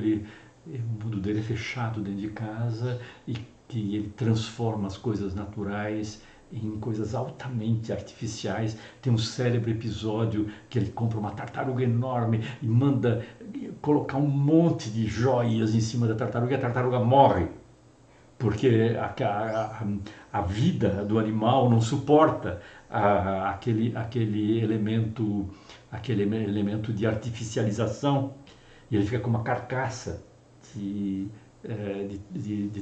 Speaker 1: dele é fechado dentro de casa e que ele transforma as coisas naturais em coisas altamente artificiais. Tem um célebre episódio que ele compra uma tartaruga enorme e manda colocar um monte de joias em cima da tartaruga e a tartaruga morre, porque a vida do animal não suporta aquele elemento de artificialização, e ele fica com uma carcaça de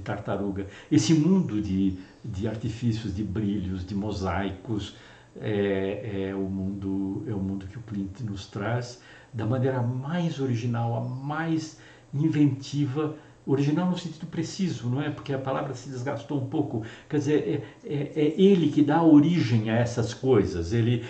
Speaker 1: tartaruga. Esse mundo de artifícios, de brilhos, de mosaicos, é o mundo que o Klimt nos traz da maneira mais original, a mais inventiva. Original no sentido preciso, não é? Porque a palavra se desgastou um pouco. Quer dizer, é ele que dá origem a essas coisas. Ele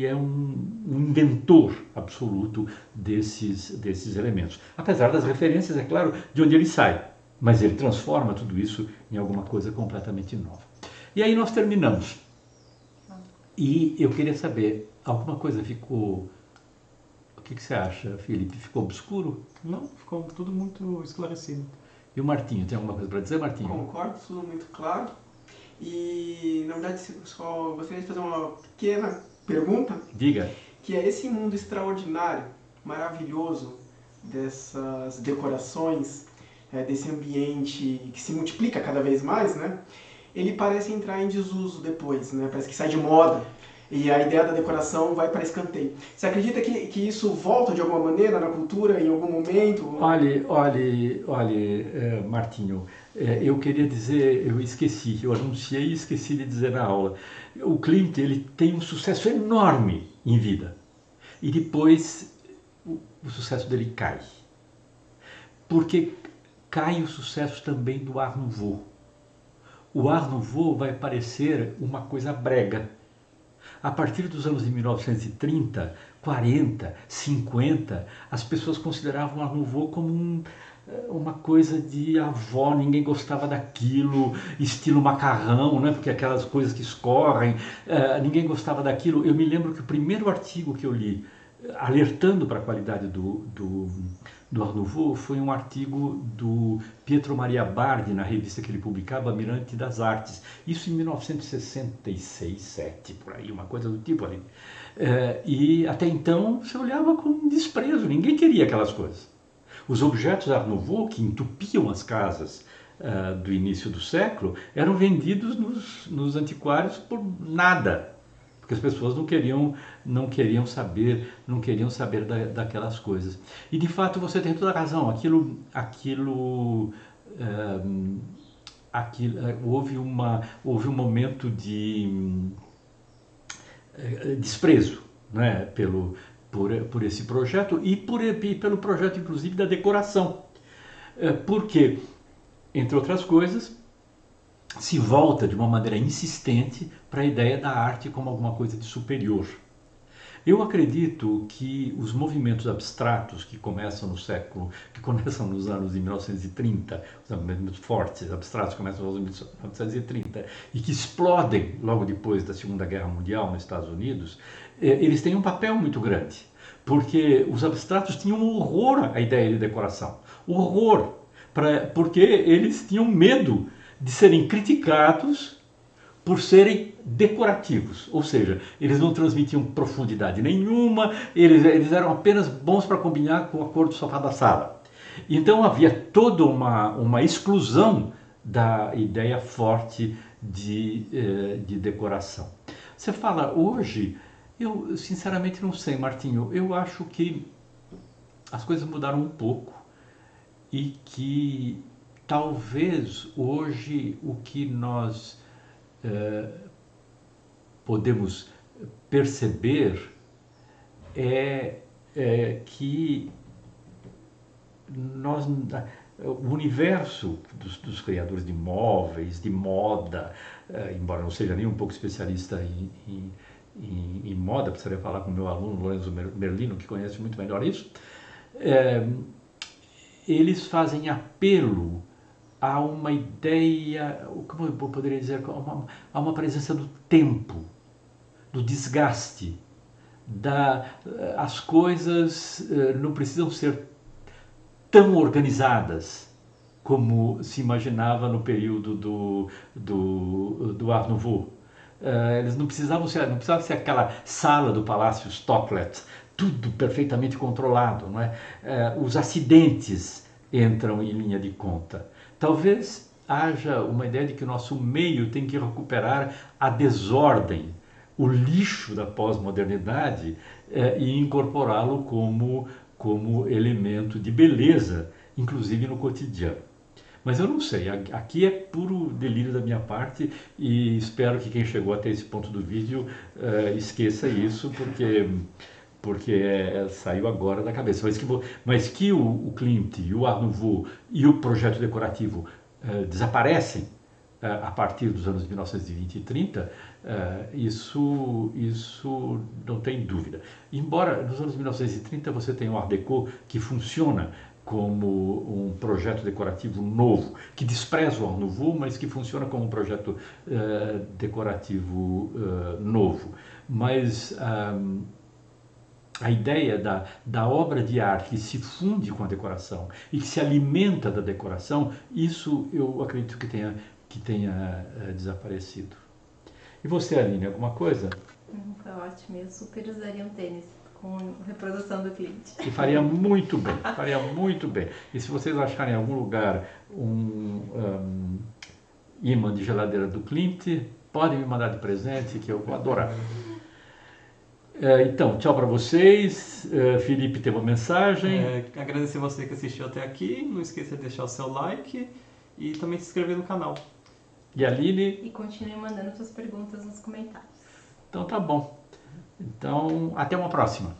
Speaker 1: é um inventor absoluto desses elementos. Apesar das referências, é claro, de onde ele sai. Mas ele transforma tudo isso em alguma coisa completamente nova. E aí nós terminamos. E eu queria saber, alguma coisa ficou... O que você acha, Felipe? Ficou obscuro?
Speaker 4: Não, ficou tudo muito esclarecido.
Speaker 1: E o Martinho, tem alguma coisa para dizer, Martinho?
Speaker 5: Concordo, tudo muito claro. E, na verdade, só gostaria de fazer uma pequena pergunta.
Speaker 1: Diga.
Speaker 5: Que é esse mundo extraordinário, maravilhoso, dessas decorações, desse ambiente que se multiplica cada vez mais, né? Ele parece entrar em desuso depois, né? Parece que sai de moda. E a ideia da decoração vai para escanteio. Você acredita que isso volta de alguma maneira na cultura, em algum momento?
Speaker 1: Olha, Martinho, eu queria dizer, eu anunciei e esqueci de dizer na aula. O Klimt, ele tem um sucesso enorme em vida. E depois o sucesso dele cai. Porque cai o sucesso também do Art Nouveau. O Art Nouveau vai parecer uma coisa brega. A partir dos anos de 1930, 40, 50, as pessoas consideravam o Art Nouveau como uma coisa de avó, ninguém gostava daquilo, estilo macarrão, né? Porque aquelas coisas que escorrem, ninguém gostava daquilo. Eu me lembro que o primeiro artigo que eu li, alertando para a qualidade do Art Nouveau, foi um artigo do Pietro Maria Bardi, na revista que ele publicava, Mirante das Artes. Isso em 1966, 7, por aí, uma coisa do tipo ali. E até então você olhava com desprezo, ninguém queria aquelas coisas. Os objetos Art Nouveau, que entupiam as casas do início do século, eram vendidos nos antiquários por nada. Porque as pessoas não queriam saber daquelas coisas. E de fato você tem toda a razão. Houve um momento de desprezo, né, por esse projeto e pelo projeto inclusive da decoração. Porque, entre outras coisas, se volta de uma maneira insistente para a ideia da arte como alguma coisa de superior. Eu acredito que os movimentos abstratos que começam nos anos de 1930, os movimentos fortes, abstratos começam nos anos 1930 e que explodem logo depois da Segunda Guerra Mundial nos Estados Unidos, eles têm um papel muito grande, porque os abstratos tinham um horror à ideia de decoração, horror, porque eles tinham medo de serem criticados por serem decorativos, ou seja, eles não transmitiam profundidade nenhuma, eles eram apenas bons para combinar com a cor do sofá da sala. Então havia toda uma exclusão da ideia forte de decoração. Você fala hoje, eu sinceramente não sei, Martinho, eu acho que as coisas mudaram um pouco e que talvez hoje o que nós podemos perceber que o universo dos criadores de móveis, de moda, embora não seja nem um pouco especialista em moda, precisaria falar com o meu aluno Lorenzo Merlino, que conhece muito melhor isso, eles fazem apelo a uma ideia, como eu poderia dizer, a uma presença do tempo, do desgaste. As coisas não precisam ser tão organizadas como se imaginava no período do Art Nouveau. Eles não precisavam ser aquela sala do Palácio Stocklet, tudo perfeitamente controlado, não é? Os acidentes entram em linha de conta. Talvez haja uma ideia de que o nosso meio tem que recuperar a desordem, o lixo da pós-modernidade e incorporá-lo como elemento de beleza, inclusive no cotidiano. Mas eu não sei, aqui é puro delírio da minha parte e espero que quem chegou até esse ponto do vídeo esqueça isso, porque saiu agora da cabeça. Mas que o Klimt, e o Art Nouveau e o projeto decorativo desaparecem a partir dos anos 1920 e 30, isso não tem dúvida. Embora nos anos 1930 você tenha o Art Deco, que funciona como um projeto decorativo novo, que despreza o Art Nouveau, mas que funciona como um projeto decorativo novo. Mas a ideia da obra de arte que se funde com a decoração e que se alimenta da decoração, isso eu acredito que tenha desaparecido. E você, Aline, alguma coisa?
Speaker 3: Foi ótimo, eu super usaria um tênis com reprodução do Klimt.
Speaker 1: E faria muito bem, faria muito bem. E se vocês acharem em algum lugar um imã de geladeira do Klimt, podem me mandar de presente que eu vou adorar. Então, tchau para vocês. Felipe tem uma mensagem.
Speaker 2: Agradecer você que assistiu até aqui. Não esqueça de deixar o seu like e também se inscrever no canal.
Speaker 1: E a Aline?
Speaker 3: E continue mandando suas perguntas nos comentários.
Speaker 1: Então tá bom. Então, até uma próxima.